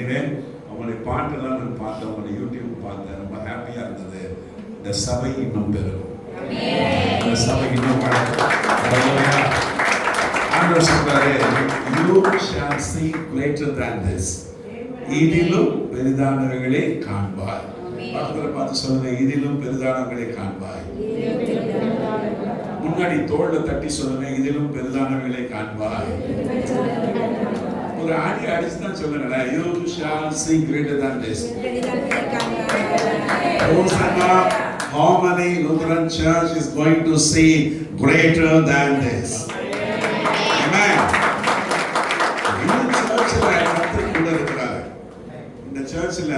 நினைக்கிறேன். அவங்களுடைய பாட்டெல்லாம் நான் பார்த்தேன், அவங்களுடைய யூடியூப் பார்த்தேன், ரொம்ப ஹாப்பியாக இருந்தது. இந்த சபை இன்னும் பெருகும், இந்த சபை இன்னும் வளரும். ஆண்டவர் சொல்றாரு, you shall see greater than this. இதிலும் பெரிதானவைகளை காண்பாய். பக்கத்துல பார்த்து சொல்லுங்க, இதிலும் பெரிதானவைகளை காண்பாய். முன்னாடி தோள்ல தட்டி சொல்லுங்க, இதிலும் பெரிதானவைகளை காண்பாய். ஒரு ஆடி அடிச்சுதான் சொல்லுங்க, you shall see greater than this. Hosanna, how many Lutheran church is going to see greater than this? Amen. இந்த சர்ச்சில்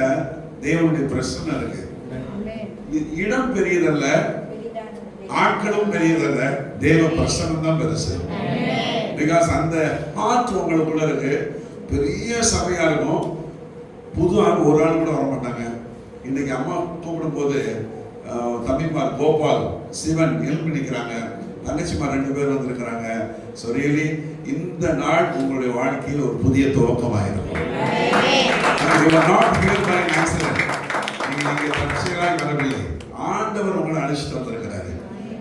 தேவனுடைய பிரசன்னம் இருக்கு. இடம் பெரியதல்ல, ஆட்களும் பெரியதல்ல, தேவ பிரசன்னம் தான் பெருசு. பிகாஸ் அந்த ஹார்ட் உங்களுக்குள்ள இருக்கு. பெரிய சபையா இருக்கும், புது ஆள் ஒரு ஆள் கூட வர மாட்டாங்க. இன்னைக்கு அம்மா கூப்பிடும் போது தம்பிமார் கோபால், சிவன் எழுப்பி நிற்கிறாங்க, தங்கச்சிமார் 2 பேர் வந்திருக்கிறாங்க. ஸோ ரியலி இந்த நாள் உங்களுடைய வாழ்க்கையில் ஒரு புதிய துவக்கமாயிருக்கும். நீங்க தற்செயலாக வரவில்லை, ஆண்டவர் உங்களை அழைச்சிட்டு வந்திருக்கிறாரு.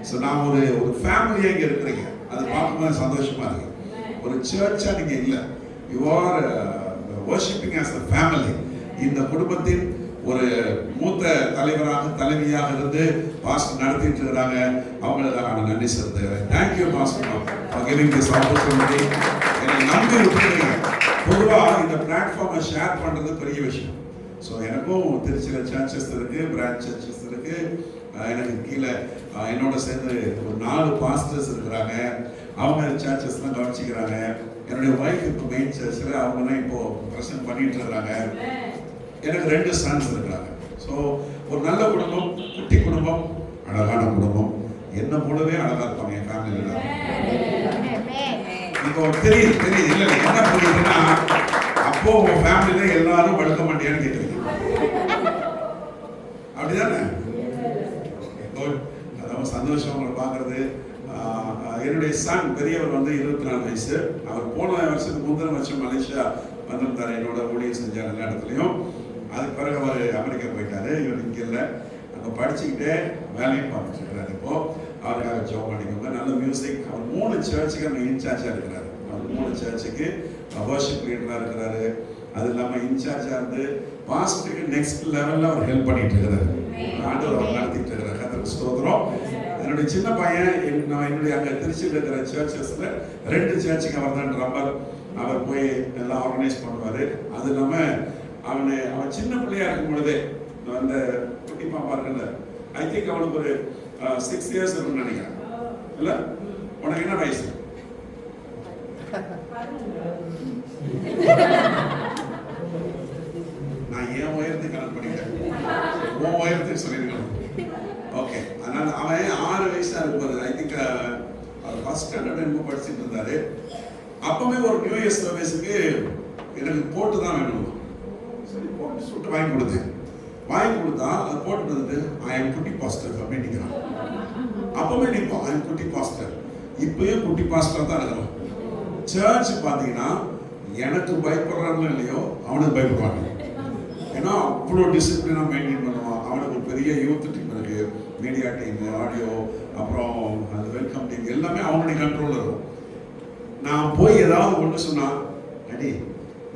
ஸோ நான் ஒரு ஃபேமிலியாக இங்கே இருக்கிறீங்க, அது பார்க்கும்போது சந்தோஷமா இருக்கு. ஒரு சர்ச்சா நீங்க இல்லை, you are worshipping as a family. இந்த குடும்பத்தின் ஒரு மூத்த தலைவராக தலைவியாக இருந்து பாஸ்டர் நடத்திட்டு இருக்கிறாங்க. அவங்களுக்கு நான் நன்றி செலுத்துகிறேன். Thank you pastor for giving this opportunity. என்னை நம்பி விட்டுருக்கீங்க. பொதுவாக இந்த பிளாட்ஃபார்மை ஷேர் பண்ணுறது பெரிய விஷயம். ஸோ எனக்கும் திருச்சியில் சர்ச்சஸ் இருக்கு, பிரான்ச் சர்ச்சஸ் இருக்கு. எனக்கு கீழே என்னோட சேர்ந்து ஒரு 4 பாஸ்டர்ஸ் இருக்கிறாங்க. அவங்க சர்ச்சஸ்லாம் கவனிச்சிக்கிறாங்க. என்னுடைய ஒய்ஃப் இப்போ மெயின் சர்ச்சில் அவங்க தான் இப்போ ப்ரெசென்ட் பண்ணிட்டு இருக்கிறாங்க. எனக்கு 2 சன்ஸ் இருக்கிறாங்க. ஸோ ஒரு நல்ல குடும்பம், குட்டி குடும்பம், அழகான குடும்பம். என்ன போலவே அழகா இருப்பாங்க என் ஃபேமிலியில். இப்போ தெரியுது இல்லை என்ன புரியுதுன்னா, அப்போ உங்க ஃபேமிலியில எல்லாரும் வளர்க்க மாட்டேன்னு கேட்குறீங்க, அப்படிதானே? அதாவது சந்தோஷம் உங்களை பார்க்கறது. என்னுடைய சன் பெரியவர் வந்து 24 வயசு. அவர் போன வருஷத்துக்கு முந்தின வருஷம் மலேசியா வந்திருந்தார், என்னோட ஊழியர் செஞ்சார் எல்லா இடத்துலையும். அதுக்கு பிறகு அவர் அமெரிக்கா போயிட்டாரு. இவர் இங்கே இல்லை, அங்கே படிச்சுக்கிட்டே வேலையும் பார்த்துருக்கிறாரு. இப்போ அவருக்காக ஜாப் பண்ணிக்கோங்க. நல்ல மியூசிக். அவர் 3 சர்ச்சுக்கு அங்கே இன்சார்ஜாக இருக்கிறாரு. அவர் 3 சர்ச்சுக்கு வர்ஷிப் லீடராக இருக்கிறாரு. அது இல்லாமல் இன்சார்ஜாக இருந்து பாஸ்டருக்கு நெக்ஸ்ட் லெவலில் அவர் ஹெல்ப் பண்ணிட்டு இருக்கிறாரு. ஆண்டவர் அவர் நடத்திட்டு இருக்கிறார். கர்த்தருக்கு ஸ்தோத்திரம். என்னுடைய சின்ன பையன் என்னுடைய அங்கே திருச்சியில் இருக்கிற சர்ச்சஸில் 2 சர்ச்சுக்கு அவர் தான் ட்ரம்பர். அவர் போய் எல்லாம் ஆர்கனைஸ் பண்ணுவார். அது இல்லாமல் அவன் சின்ன பிள்ளையா இருக்கும் பொழுதே, அந்த குட்டி பாப்பா இருக்குல்ல, ஐ திங்க் அவனுக்கு ஒரு 6 இயர்ஸ் இருக்குன்னு நினைக்கிறேன். இல்லை, உனக்கு என்ன வயசு? நான் என் உயரத்துக்கு கணக்கு பண்ணிட்டேன், உன் உயரத்துக்கு சொல்லியிருக்கேன். ஓகே, அதனால அவன் 6 வயசா இருக்கும்போது, ஐ திங்க் ஃபர்ஸ்ட் ஸ்டாண்டர்ட் என்னமோ படிச்சுட்டு இருந்தாரு. அப்பவே ஒரு நியூ இயர் சர்வீஸுக்கு எனக்கு போட்டு தான் வேணும், சரி போட்டு சுட்டு வாங்கி கொடுத்தா அதை போட்டு வந்துட்டு ஐ எம் குட்டி பாஸ்டர் அப்படின்னு நிற்கிறான். அப்பவே நிற்போம், ஐ எம் குட்டி பாஸ்டர். இப்பயும் குட்டி பாஸ்டர் தான் இருக்கிறோம். சர்ச் பார்த்தீங்கன்னா எனக்கு பயப்படுறான்னு இல்லையோ அவனுக்கு பயப்படுவாங்க. ஏன்னா அவ்வளோ டிசிப்ளினாக மெயின்டைன் பண்ணுவான். அவனுக்கு ஒரு பெரிய யூத் டீம் இருக்கு, மீடியா டீம், ஆடியோ, அப்புறம் அந்த வெல்கம் டீம், எல்லாமே அவனுடைய கண்ட்ரோலில் இருக்கும். நான் போய் ஏதாவது ஒன்று சொன்னால், அடி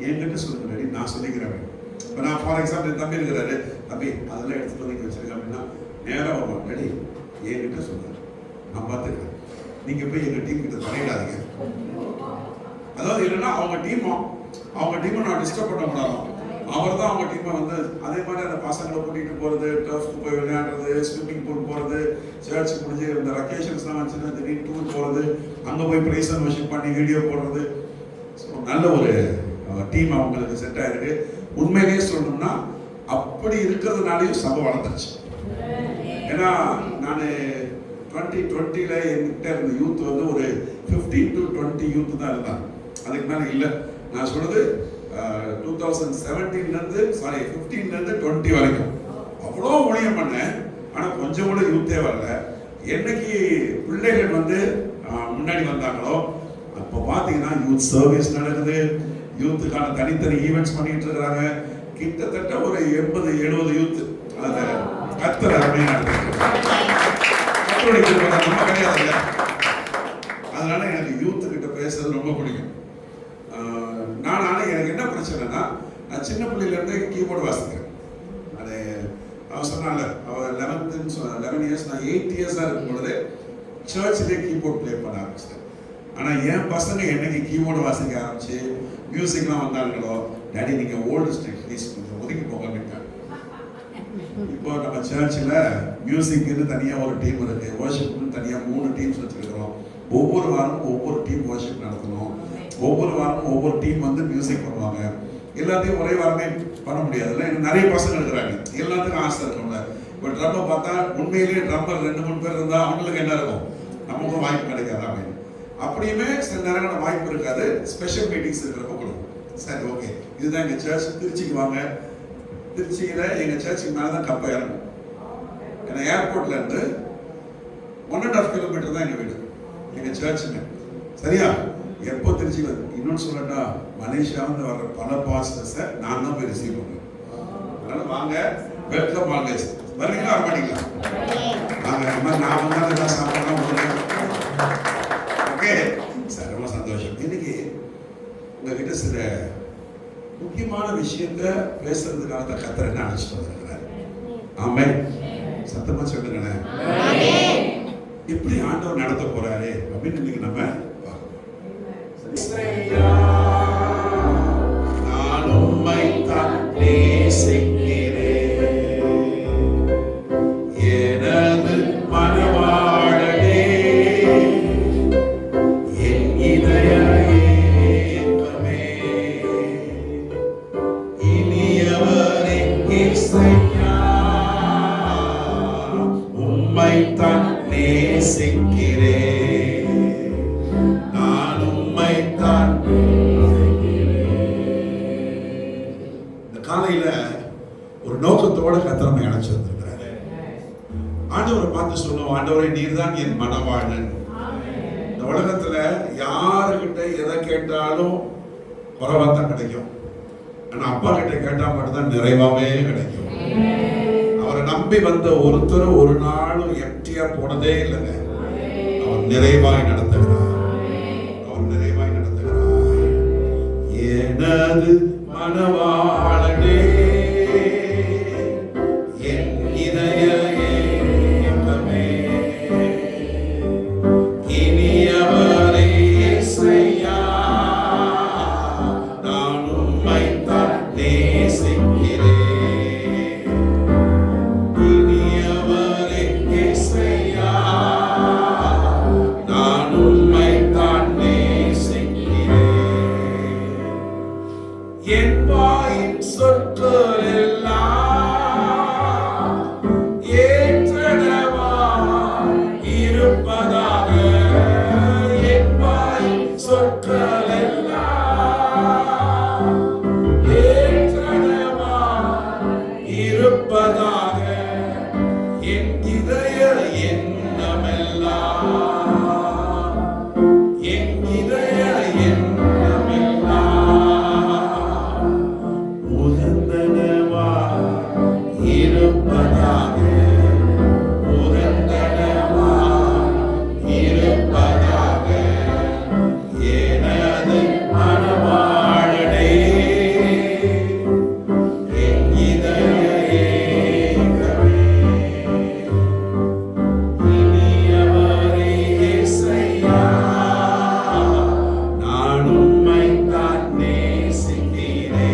என்கிட்ட சொல்லுங்க டாடி, நான் சொல்லிக்கிறேன். இப்போ நான் ஃபார் எக்ஸாம்பிள் என் தம்பி இருக்கிறாரு, தம்பி அதெல்லாம் எடுத்துட்டு வந்து வச்சிருக்கேன் அப்படின்னா நேராக வருவான், டாடி என்கிட்ட சொல்லுங்க, நான் பார்த்துக்கிறேன், நீங்கள் போய் எங்கள் டீம் கிட்ட தலையிடாதீங்க. அதாவது இல்லைன்னா அவங்க டீமை நான் டிஸ்டர்ப் பண்ண கூடாது. அவர் தான் அவங்க டீமை வந்து அதே மாதிரி அந்த பசங்களை கூட்டிகிட்டு போகிறது, டர்ஃப்க்கு போய் விளையாடுறது, ஸ்விம்மிங் பூல் போகிறது, சர்ச் முடிஞ்சு இந்த வெக்கேஷன்ஸ்லாம் வச்சுன்னா திடீர்னு டூர் போகிறது, அங்கே போய் ப்ரைஸ் அண்ட் வர்ஷிப் பண்ணி வீடியோ போடுறது. ஸோ நல்ல ஒரு டீம் அவங்களுக்கு செட் ஆயிருக்கு. உண்மையிலேயே சொல்லணும்னா அப்படி இருக்கிறதுனாலையும் சபை வளர்ந்துருச்சு. ஏன்னா நான் 2020 என்கிட்ட இருந்த யூத் வந்து ஒரு 15 to 20 யூத் தான் இருந்தாங்க, அதுக்கு மேலே இல்லை. நான் சொல்றது 2017 15 20 வரைக்கும் அவ்வளோ ஊழியம் பண்ணேன். ஆனால் கொஞ்சம் கூட யூத்தே வரல. என்னைக்கு பிள்ளைகள் வந்து முன்னாடி வந்தாங்களோ அப்போ பார்த்தீங்கன்னா யூத் சர்வீஸ் நடக்குது, யூத்துக்கான தனித்தனி ஈவெண்ட்ஸ் பண்ணிட்டு இருக்கிறாங்க. கிட்டத்தட்ட ஒரு 80-70 யூத் அதை கத்தர் அப்படின்னு நம்ம கிடையாது. அதனால எனக்கு யூத்து கிட்ட பேசுறது ரொம்ப பிடிக்கும். எனக்கு என்ன பிரச்சனைனா, நான் சின்ன பிள்ளையிலேருந்து கீபோர்டு வாசிக்கிறேன். அது அவன் சொன்னால அவன் 11 இயர்ஸ், நான் 8 இயர்ஸாக இருக்கும் பொழுது சர்ச்சிலே கீபோர்ட் ப்ளே பண்ண ஆரம்பிச்சிட்டேன். ஆனால் என் பசங்க என்னைக்கு கீபோர்டு வாசிக்க ஆரம்பிச்சு மியூசிக்லாம் வந்தாங்களோ, டேடி நீங்கள் ஓல்டு ஸ்டைல் ப்ளீஸ் கொஞ்சம் ஒதுக்கி போகணுட்டாங்க. இப்போ நம்ம சர்ச்சில் மியூசிக்னு தனியாக ஒரு டீம் இருக்கு, வர்ஷிப்னு தனியாக 3 டீம்ஸ் வச்சுருக்கிறோம். ஒவ்வொரு வாரமும் ஒவ்வொரு டீம் வர்ஷிப் நடத்தணும். ஒவ்வொரு வாரமும் ஒவ்வொரு டீம் வந்து மியூசிக் பண்ணுவாங்க. எல்லாத்தையும் ஒரே வாரமே பண்ண முடியாதுல்ல. எனக்கு நிறைய பசங்க இருக்கிறாங்க, எல்லாத்துக்கும் ஆசை இருக்கும்ல. இப்போ ட்ரம்மை பார்த்தா உண்மையிலேயே ட்ரம்மர் 2-3 பேர் இருந்தால் அவங்களுக்கு என்ன இருக்கும், நமக்கும் வாய்ப்பு கிடைக்காது அப்படின்னு. அப்படியுமே சில நேரங்கள் வாய்ப்பு இருக்காது, ஸ்பெஷல் மீட்டிங்ஸ் இருக்கிறப்ப கொடுக்கும். சரி, ஓகே, இதுதான் எங்கள் சர்ச். திருச்சிக்கு வாங்க. திருச்சியில் எங்கள் சர்ச்சுக்கு மேலே தான் கப்பை இறங்கும். ஏன்னா ஏர்போர்ட்லேருந்து 1.5 கிலோமீட்டர் தான் எங்கள் வீடு, எங்கள் சர்ச்சுங்க. சரியா? எப்போ திருச்சியில் இன்னொன்று சொல்லட்டா, மலேசியாவிலேருந்து வர்ற பல பாஸ்டர்ஸை நான் தான் போய் ரிசீவ் பண்ணுவேன். அதனால் வாங்க, வெல்கம் வாங்க. வரீங்களா வர மாட்டீங்களா? வாங்க. இந்த மாதிரி நான் வந்தாலும் எல்லாம் சாப்பிடலாம் கொடுங்க. ஓகே சார், ரொம்ப சந்தோஷம். இன்னைக்கு உங்ககிட்ட சில முக்கியமான விஷயத்த பேசுறதுக்காக தான் கர்த்தர் என்ன அழைச்சிட்டு வந்திருக்கிறார். ஆமென். சத்தமா சொல்லுங்களேன். எப்படி ஆண்டவர் நடத்த போறாரு அப்படின்னு இன்னைக்கு நம்ம நான் உம்மை தான் நேசிக்கிறேன், எனது மனவாளனே, என் இதய ஏக்கமே, இனியவரே இயேசுயா, உம்மை தான் நேசிக்கிறேன். ஒரு நோக்கத்தோட கர்த்தர் நம்மை அழைச்சு வந்திருக்கிறாரு. ஆண்டவரை பார்த்து சொல்லுவோம், ஆண்டவரே நீர் தான் என் மனவாளன். இந்த உலகத்துல யாருக்கிட்ட எதை கேட்டாலும் குறைவா தான் கிடைக்கும். ஆனா அப்பா கிட்ட கேட்டா மட்டும்தான் நிறைவாவே கிடைக்கும். அவரை நம்பி வந்த ஒருத்தர் ஒரு நாளும் எம்டியா போனதே இல்லைங்க. அவர் நிறைவாய் நடத்துகிறார். அவர் நிறைவாய் நடத்துகிறார். எனது மனவாளனே, என் இதய ஏக்கமே, இனியவரே இயேசுயா, நான் உம்மை தான் நேசிக்கிறேன். இனியவரே இயேசுயா, நான் உம்மை தான் நேசிக்கிறேன். என் வாயின் சொற்கள் எல்லாம் ஏற்றனவா இருப்பதாக. என் வாயின் சொற்கள் எல்லாம் ஏற்றனவா இருப்பதாக. என் இதய எண்ணமெல்லாம், என் இதய உகந்தனவா இருப்பதாக. உகந்தனவா இருப்பதாக. எனது மனவாளனே, என் இதய ஏக்கமே, இனியவரே இயேசுயா, நான் உம்மை தான் நேசிக்கிறேன்.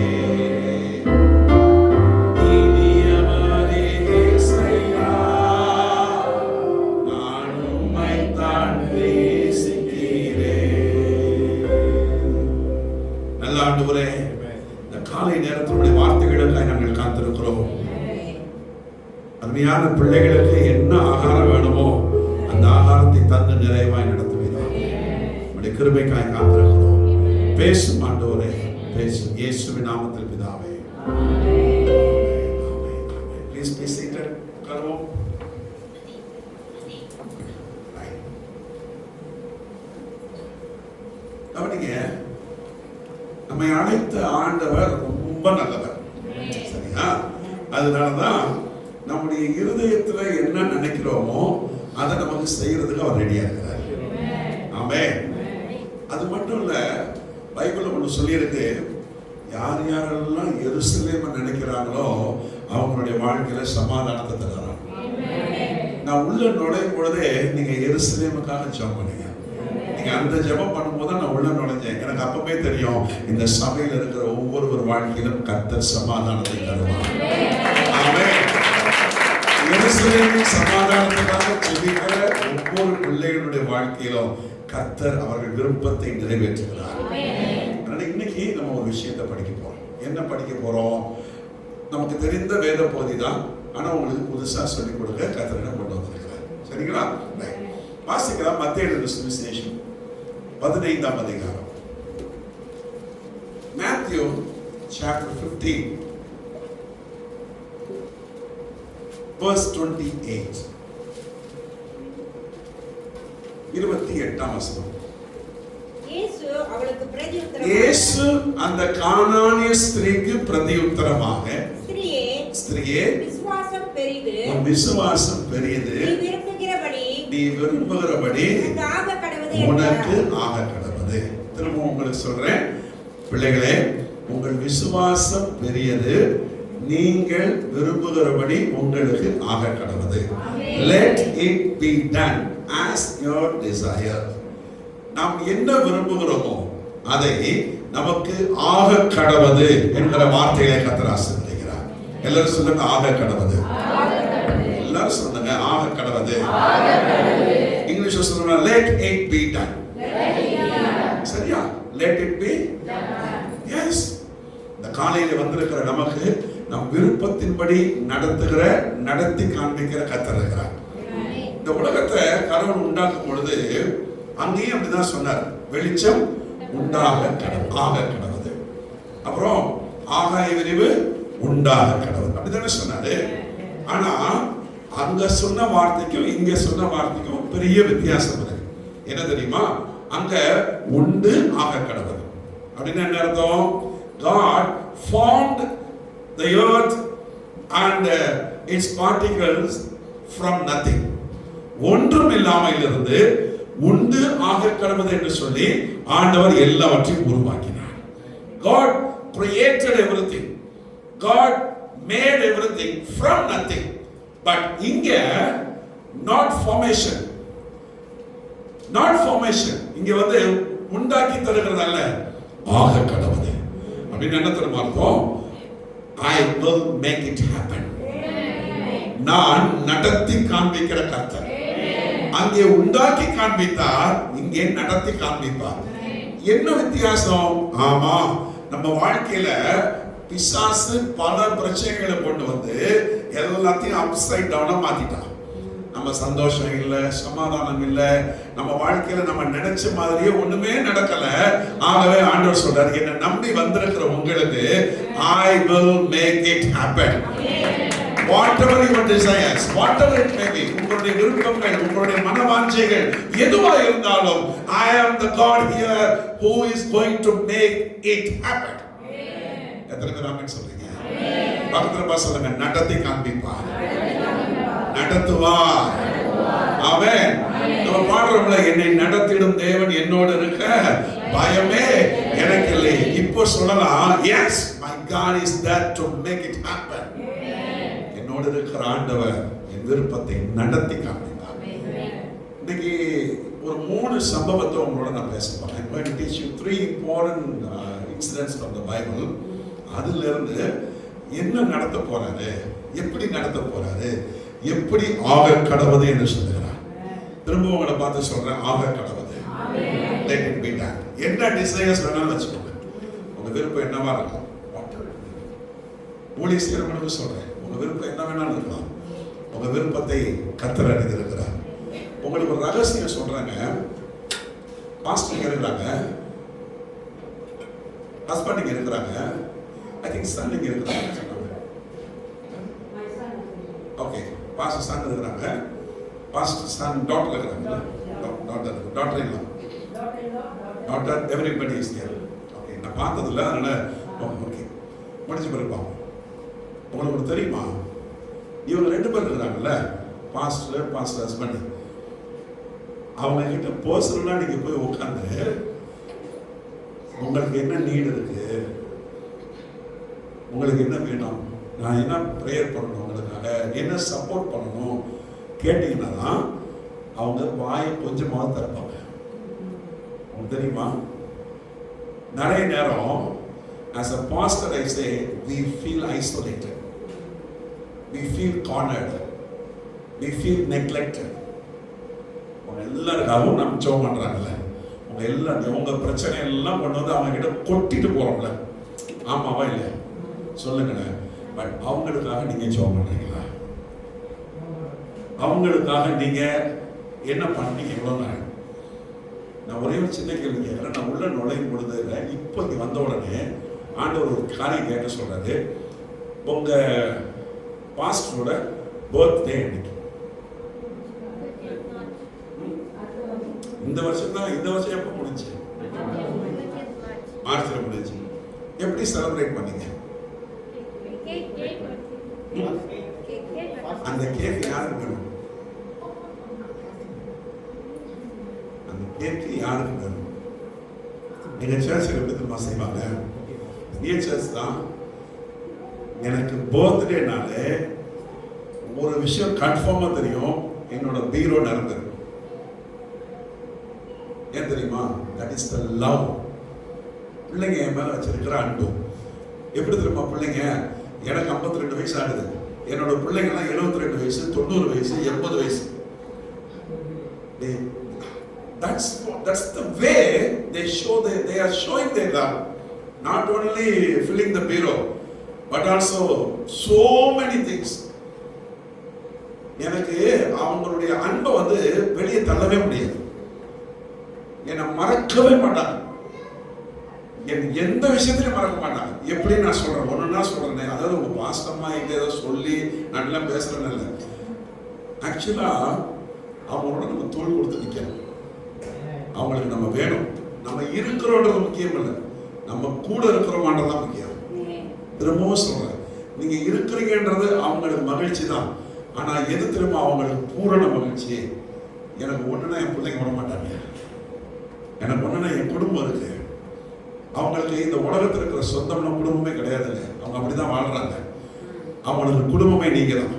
ஆண்டவரே, இந்த காலை நேரத்தினுடைய வார்த்தைகளுக்காக நாங்கள் காத்திருக்கிறோம். அருமையான பிள்ளைகளுக்கு என்ன ஆகாரம் வேணுமோ அந்த ஆகாரத்தை தந்து நிறைவாய் நடத்துவீராக. உம்முடைய கிருபைக்காய் காத்திருக்கிறோம். பேசும் ஆண்டவரே, பேசும். இயேசுவின் நாமத்தில் பிதாவே. Please be seated. உட்காருவோம். கவனிங்க, நம்ம நம்மை அழைத்த ஆண்டவர் ரொம்ப நல்லவர். சரியா? அதனாலதான் நம்முடைய இருதயத்துல என்ன நினைக்கிறோமோ அதை நமக்கு செய்யறதுக்கு அவர் ரெடியா இருக்கிறார். ஆமென். அது மட்டும் இல்ல, பைபிள்ல ஒண்ணு சொல்லியிருக்கு, யார் யாரெல்லாம் எருசலேமை நினைக்கிறாங்களோ அவங்களுடைய வாழ்க்கையில சமாதானத்தை தராங்க. நான் உள்ள நுழையும் பொழுதே நீங்க எருசலேமுக்காக ஜெபம் பண்ணீங்க. நீங்க அந்த ஜெபம் பண்ணும்போது நான் உள்ள நுழைஞ்சேன். எனக்கு அப்பவே தெரியும், இந்த சபையில் இருக்கிற ஒவ்வொரு வாழ்க்கையிலும் கர்த்தர் சமாதானத்தை தருவார். ஆமென். எருசலேமின் சமாதானத்துக்காக ஜெபிக்கிற ஒவ்வொரு பிள்ளைகளுடைய வாழ்க்கையிலும் கர்த்தர் அவர்கள் விருப்பத்தை நிறைவேற்றுகிறார். இன்னைக்கு நம்ம ஒரு விஷயத்தை படிக்க போறோம். என்ன படிக்க போறோம்? நமக்கு தெரிந்த வேத பகுதி தான், ஆனா உங்களுக்கு புதுசா சொல்லிக் கொடுக்க கர்த்தர் கொண்டு வந்திருக்கிறார். சரிங்களா? வாசிக்கலாம். மத்தேயு எழுதின சுவிசேஷம் 15ஆம் அதிகாரம், Matthew chapter 15 verse 28. 28ஆம் வசனம். இயேசு அந்த கானானிய ஸ்திரீக்கு பிரதியுத்தரமாக, ஸ்திரீயே, விசுவாசம் பெரியது, நீ விரும்புகிறபடி உனக்கு ஆக கடவுது. திரும்ப உங்களுக்கு சொல்றேன் பிள்ளைகளே, உங்கள் விசுவாசம் பெரியது, நீங்கள் விரும்புகிறபடி உங்களுக்கு ஆக கடவுது. Let it be done as your desire. நாம் என்ன விரும்புகிறோமோ அதை நமக்கு ஆக கடவுது என்கிற வார்த்தையை கர்த்தர் ஆசீர்வதிக்கிறார். எல்லாரும் சொல்லுங்க, ஆக கடவுது. எல்லாரும் சொல்லுங்க, ஆக கடவுது. இங்கிலீஷ்ல சொல்லுங்க, let it be done. சரியா? let it be done. yes. இந்த காலையில வந்திருக்கிற நமக்கு நம் விருப்பத்தின்படி நடத்தி காண்பிக்கிற கர்த்தர் இருக்கிறார். இந்த உலகத்தை கடவுள் உண்டாக்கும் பொழுது அங்கேயும் அப்படிதான் சொன்னார், வெளிச்சம் உண்டாக ஆக கடவுது. அப்புறம் ஆகாய விரிவு உண்டாக கடவுது, அப்படிதானே சொன்னாரு. ஆனா அங்க சொன்ன வார்த்தைக்கும் இங்க சொன்ன வார்த்தைக்கும் பெரிய வித்தியாசம் இருக்கு. என்ன தெரியுமா? அங்க உண்டு ஆக கடவுது அப்படின்னு என்ன அர்த்தம்? God formed the earth and its particles from nothing. ஒன்றும் இல்லாமல் இருந்து உண்டு ஆக கடவுது என்று சொல்லி ஆண்டவர் எல்லாவற்றையும் உருவாக்கினார். God created everything. God made everything from nothing. But இங்க not formation. இங்க வந்து உண்டாக்கி தருகிறது அல்ல, ஆக கடவுது. அப்படின்னு என்ன தெரியுமா அர்த்தம்? I will make it happen. நான் நடத்தி காண்பிக்கிற கர்த்தர். அங்கே உண்டாக்கி காண்பித்தார், இங்கே நடத்தி காண்பிப்பார். என்ன வித்தியாசம்? ஆமா, நம்ம வாழ்க்கையில பிசாசு பல பிரச்சனைகளை கொண்டு வந்து எல்லாத்தையும் அப்சைட் டவுனா மாத்திட்டான். நம்ம சந்தோஷம் இல்ல, சமாதானம் இல்ல, நம்ம வாழ்க்கையில நம்ம நினைச்ச மாதிரியே ஒண்ணுமே நடக்கல. ஆகவே ஆண்டவர் சொல்றாரு, என்ன நம்பி வந்திருக்கிற உங்களுக்கு I will make it happen. Whatever your desires, whatever it may be, உங்களுடைய விருப்பங்கள், உங்களுடைய மனவாஞ்சைகள் எதுவா இருந்தாலும், I am the God here who is going to make it happen. எத்தனை பேர் ஆமென் சொல்றீங்க? பக்கத்துல பாஸ் சொல்லுங்க, நடத்தி காண்பிப்பார், நடத்துவார். ஆமென். நம்ம பாடுறோம்ல, என்னை நடத்திடும் தேவன் என்னோடு இருக்க பயமே எனக்கு இல்லை. இப்போ சொல்லலாம், yes, my God is there to make it happen. என்னோடு இருக்கிற ஆண்டவர் என் விருப்பத்தை நடத்தி காண்பிப்பார். இன்னைக்கு ஒரு 3 சம்பவத்தை உங்களோட நான் பேச போறேன். I'm going to teach you 3 important incidents from the Bible. அதுல இருந்து என்ன நடத்த போறாரு, எப்படி நடத்த போறாரு, எப்படி ஆக கடவுது என்று சொல்லுகிறார். திரும்ப உங்களை பார்த்து சொல்றேன், ஆக கடவுது. Let it be done. என்ன டிசைர்ஸ் வேணாலும் வச்சுக்கோங்க. உங்க விருப்பம் என்னவா இருக்கும்? ஊழிய செய்யறவங்களுக்கு சொல்றேன், உங்க விருப்பம் என்ன வேணாலும் இருக்கலாம். உங்க விருப்பத்தை கர்த்தர் அறிந்திருக்கிறார். உங்களுக்கு ஒரு ரகசியம் சொல்றாங்க. பாஸ்டர் இருக்கிறாங்க, ஹஸ்பண்ட் இருக்கிறாங்க, I think son இருக்கிறாங்க சொன்னாங்க. ஓகே, பாஸ்டர் சன் இருக்கிறாங்க, பாஸ்டர் சன் டாட்டர் இருக்கிறாங்க, டாட்டர் இல்ல, daughter everybody is there. Okay, நான் பார்த்ததில்ல, அதனால ஓகே முடிச்சு பிறகு பார்ப்போம். உங்களுக்கு தெரியுமா, இவங்க 2 பேர் இருக்கிறாங்கல்ல, பாஸ்டர் ஹஸ்பண்ட், அவங்க கிட்ட பர்சனலா நீங்க போய் உட்காந்து உங்களுக்கு என்ன நீட் இருக்கு, உங்களுக்கு என்ன வேணும், நான் என்ன ப்ரேயர் பண்ணணும், உங்களுக்காக என்ன சப்போர்ட் பண்ணணும் கேட்டீங்கன்னா தான் அவங்க வாயை கொஞ்சமாவது திறப்பாங்க. உங்களுக்கு தெரியுமா, நிறைய நேரம் as a pastor I say we feel isolated, we feel cornered, we feel neglected. அவங்க எல்லாருக்காகவும் நம்ம ஜெபம் பண்றாங்கல்ல, அவங்க எல்லாம் உங்க பிரச்சனை எல்லாம் கொண்டு வந்து அவங்க கிட்ட கொட்டிட்டு போறோம்ல, ஆமாவா இல்லையா சொல்லுங்க. பட் அவங்களுக்காக நீங்க ஜெபம் பண்றீங்களா? அவங்களுக்காக நீங்க என்ன பண்ணீங்க? எவ்வளவு நாள்? நான் ஒரே ஒரு சின்ன கேள்வி கேட்கிறேன். நான் உள்ள நுழையும் பொழுது இப்போ இங்க வந்த உடனே ஆண்டவர் ஒரு காரியம் கேட்க சொல்றாரு. உங்க பாஸ்டரோட பர்த்டே இன்னைக்கு இந்த வருஷம் தான். இந்த வருஷம் எப்போ முடிஞ்சு? மார்ச்ல முடிஞ்சு. எப்படி செலிப்ரேட் பண்ணீங்க? அந்த கேக் யாருக்கு வேணும்? அந்த கேக் யாருக்கு வேணும்? எங்க சர்ச்சில் எப்படி தெரியுமா செய்வாங்க? சர்ச் தான். எனக்கு பர்த்டேனாலே ஒரு விஷயம் கன்ஃபார்மா தெரியும், என்னோட பீரோ நடந்தது. ஏன் தெரியுமா? That is the love. பிள்ளைங்க என் மேல வச்சிருக்கிற அன்பு. எப்படி தெரியுமா? பிள்ளைங்க எனக்கு 52 வயசு ஆகுது, என்னோட பிள்ளைங்கலாம் 72 வயசு, 90 வயசு, 80 வயசு. That's the way they show they are showing their love. Not only filling the bureau, but also so many things. எனக்கு அவங்களுடைய அன்பை வந்து வெளியே தள்ளவே முடியாது. என்னை மறக்கவே மாட்டாங்க. எந்த விஷயத்திலையும் மறக்க மாட்டாங்க. எப்படி நான் சொல்றேன், ஒண்ணுன்னா சொல்றேன். அதாவது உங்க பாஸ்டம்மா எங்க ஏதோ சொல்லி நல்லா பேசுறேன்னு இல்லை. ஆக்சுவலா அவங்களோட நம்ம தோள் கொடுத்து நிற்கணும். அவங்களுக்கு நம்ம வேணும். நம்ம இருக்கிறோன்றது முக்கியம் இல்லை, நம்ம கூட இருக்கிறோமான்றதான் முக்கியம். திரும்பவும் சொல்றேன், நீங்க இருக்கிறீங்கன்றது அவங்களுக்கு மகிழ்ச்சி தான். ஆனா எது திரும்ப அவங்களுக்கு பூரண மகிழ்ச்சி? எனக்கு ஒண்ணுன்னா என் பிள்ளைங்க விட மாட்டாங்க, எனக்கு ஒண்ணுன்னா என் குடும்பம் இருக்கு. அவங்களுக்கு இந்த உலகத்தில் இருக்கிற சொந்தம்னா குடும்பமே கிடையாதுங்க. அவங்க அப்படிதான் வாழ்றாங்க. அவங்களுக்கு குடும்பமே நீங்க தான்.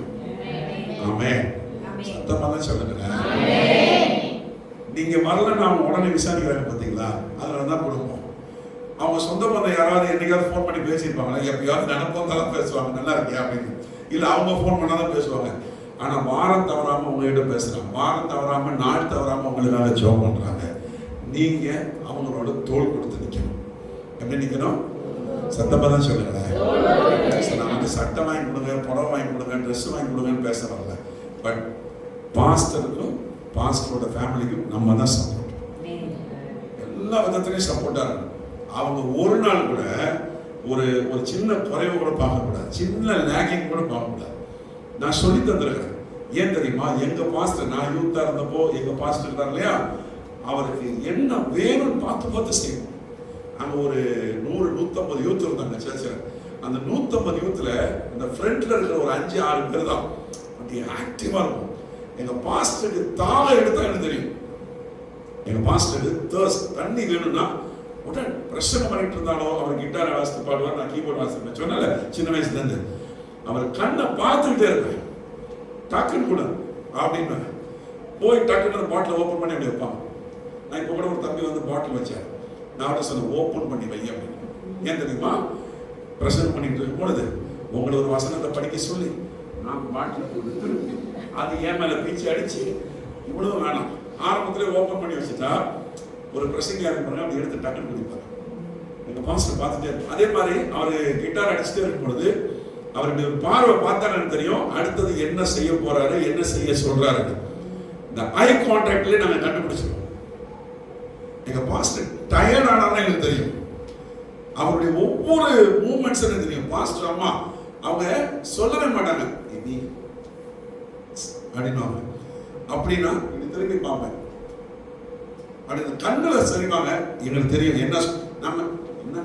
ஆமே, சத்தமா தான் சொல்லுங்க. நீங்க வரலன்னு அவங்க உடனே விசாரிக்கிறாங்க பார்த்தீங்களா? அதனாலதான் குடும்பம். அவங்க சொந்த பந்தம் யாராவது என்னைக்காவது ஃபோன் பண்ணி பேசியிருப்பாங்களா? எப்பயாவது நினைப்போம் தான் பேசுவாங்க, நல்லா இருக்கியா அப்படின்னு. இல்லை அவங்க ஃபோன் பண்ணாதான் பேசுவாங்க. ஆனா வாரம் தவறாம உங்ககிட்ட பேசுறாங்க, வாரம் தவறாம நாள் தவறாம உங்களுக்காக ஜெபம் பண்றாங்க. நீங்க அவங்களோட தோள் கொடுத்து நிற்கணும். எப்படி நிற்கணும்? சத்தமா தான் சொல்லுங்களேன். நான் வந்து சட்டை வாங்கி கொடுங்க, புடவை வாங்கி கொடுங்க, ட்ரெஸ் வாங்கி கொடுங்கன்னு பேச வரல. பட் பாஸ்டருக்கும் பாஸ்டரோட ஃபேமிலிக்கும் நம்ம தான் சப்போர்ட். எல்லா விதத்திலையும் சப்போர்ட்டா இருக்கும். அவங்க ஒரு நாள் கூட ஒரு ஒரு சின்ன குறைவு கூட பார்க்கக்கூடாது, சின்ன லேக்கிங் கூட பார்க்கக்கூடாது. நான் சொல்லி தந்துருக்கிறேன். ஏன் தெரியுமா? எங்க பாஸ்டர், நான் யூத்தா இருந்தப்போ எங்க பாஸ்டர் இருந்தார் இல்லையா, அவருக்கு என்ன வேணும்னு பார்த்து செய்வோம். அங்கே ஒரு 100-150 யூத் இருந்தாங்க சர்ச்சில். அந்த 150 யூத்தில் இந்த ஃப்ரண்ட்ல இருக்கிற ஒரு 5-6 பேர் தான் அப்படி ஆக்டிவாக இருக்கும். எங்கள் பாஸ்டருக்கு தாளை எடுத்தா எனக்கு தெரியும். எங்கள் பாஸ்டருக்கு தண்ணி வேணும்னா உடனே பிரசங்கம் பண்ணிட்டு இருந்தாலும் அவர் கிட்டாரை வாசித்து பாடுவார், நான் கீபோர்டு வாசிப்பேன். சொன்னால சின்ன வயசுலேருந்து அவர் கண்ணை பார்த்துக்கிட்டே இருப்பேன். டக்குன்னு கூட அப்படின்னு போய் டக்குன்னு பாட்டில் ஓப்பன் பண்ணி அப்படி வைப்பாங்க. நான் இப்போ கூட ஒரு தம்பி வந்து பாட்டில் வச்சேன். நான் அவரை சொல்ல ஓப்பன் பண்ணி வை அப்படின்னு. ஏன் தெரியுமா? பிரசங்கம் பண்ணிட்டு இருக்கும் பொழுது உங்களை ஒரு வசனத்தை படிக்க சொல்லி நான் பாட்டில் போட்டு திருப்பி அது ஏன் மேலே பீச்சு அடிச்சு இவ்வளவு வேணாம். ஆரம்பத்திலே ஓப்பன் பண்ணி வச்சுட்டா ஒரு பிரசங்க இருப்பாங்க, அப்படி எடுத்து டக்குன்னு குடிப்பார். எங்கள் பாஸ்டர் பார்த்துட்டே இருக்கும். அதே மாதிரி அவர் கிட்டார் அடிச்சுட்டே இருக்கும் பொழுது அவருடைய பார்வை பார்த்தா எனக்கு தெரியும் அடுத்தது என்ன செய்ய போறாரு, என்ன செய்ய சொல்றாரு. இந்த ஐ கான்டாக்ட்ல நாங்க கண்டுபிடிச்சிருக்கோம். எங்க பாஸ்டர் டயர்ட் ஆனாலும் எங்களுக்கு தெரியும். அவருடைய ஒவ்வொரு மூமெண்ட்ஸ் எனக்கு தெரியும். பாஸ்டர் அம்மா அவங்க சொல்லவே மாட்டாங்க அப்படின்னா அப்படின்னா திரும்பி பார்ப்பேன். அப்படி கண்ணுல சரிவாங்க. எங்களுக்கு தெரியும் என்ன நம்ம என்ன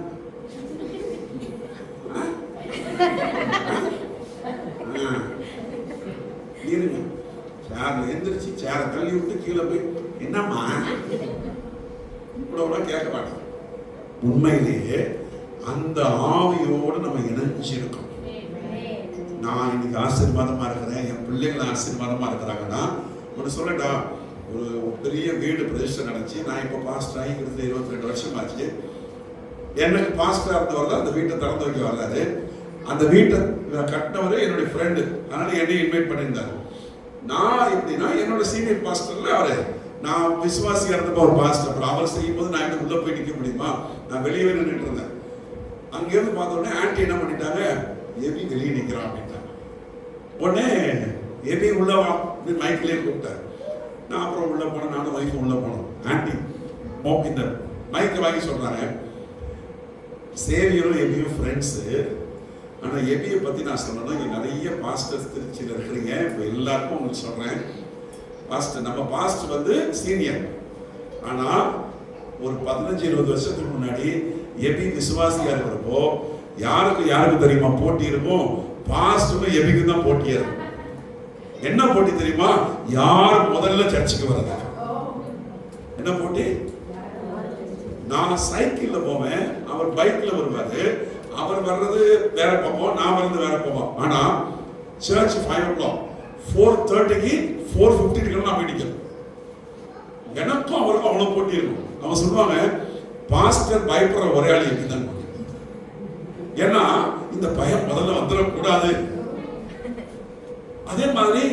இருங்க, சேர்ல எந்திரிச்சு சேரை தள்ளி விட்டு கீழே போய் என்னம்மா கூட கேட்க மாட்டோம். உண்மையிலேயே அந்த ஆவியோடு நம்ம இணைஞ்சிருக்கோம். நான் இன்னைக்கு ஆசீர்வாதமா இருக்கிறேன், என் பிள்ளைகள் ஆசீர்வாதமா இருக்கிறாங்கன்னா ஒன்று சொல்லட்டா, ஒரு பெரிய வீடு பிரதிஷ்டை நடந்துச்சு. நான் இப்போ பாஸ்டர் ஆகி 22 வருஷம் ஆச்சு. எனக்கு பாஸ்டராக இருந்தவர் தான் அந்த வீட்டை திறந்து வைக்க வர்றாரு. அந்த வீட்டை கட்டினவர் என்னுடைய ஃப்ரெண்டு, அதனால என்னை இன்வைட் பண்ணியிருந்தாரு. நான் எப்படின்னா என்னோட சீனியர் பாஸ்டர்ல அவரு, நான் விசுவாசியா இருந்தப்போ ஒரு பாஸ்டர், அப்புறம் அவர் செய்யும் போது நான் என்ன உள்ள போய் நிற்க முடியுமா, நான் வெளியே நின்றுட்டு இருந்தேன். அங்கேருந்து பார்த்த உடனே ஆன்டி என்ன பண்ணிட்டாங்க, எபி வெளியே நிற்கிறான் அப்படின்ட்டாங்க. உடனே எபி உள்ள வா மைக்லேயே கூப்பிட்டார். நான் அப்புறம் உள்ள போனேன், நானும் வைஃப் உள்ள போனோம். ஆன்டி இந்த மைக்கை வாங்கி சொல்றாங்க, சேவியரும் எபியும் ஃப்ரெண்ட்ஸு. ஆனால் எபியை பற்றி நான் சொல்லணும்னா, இங்கே நிறைய பாஸ்டர்ஸ் திருச்சியில் இருக்கிறீங்க. இப்போ எல்லாருக்கும் உங்களுக்கு சொல்கிறேன், பாஸ்டர் நம்ம பாஸ்டர் வந்து சீனியர். ஆனால் ஒரு 15-20 வருஷத்துக்கு முன்னாடி எபி விசுவாசியாக இருக்கிறப்போ யாருக்கு தெரியுமா போட்டி இருக்கும்? பாஸ்டருக்கும் எபிக்கு தான் போட்டியா இருக்கும். என்ன போட்டி தெரியுமா? யார் முதல்ல சர்ச்சுக்கு வர்றது. என்ன போட்டி? நான் சைக்கிள்ல போவேன், அவர் பைக்ல வருவாரு. அவர் வர்றது வேற பக்கம், நான் வர்றது வேற பக்கம். ஆனா சர்ச் 5 o'clock, 4:30க்கு 4:50 நான் போய் எனக்கும் அவருக்கும் அவ்வளவு போட்டி இருக்கும். அவன் சொல்லுவாங்க, பாஸ்டர் பயப்படுற ஒரே ஆள் இருக்குதான். ஏன்னா இந்த பயம் முதல்ல வந்துடக்கூடாது. அதே மாதிரி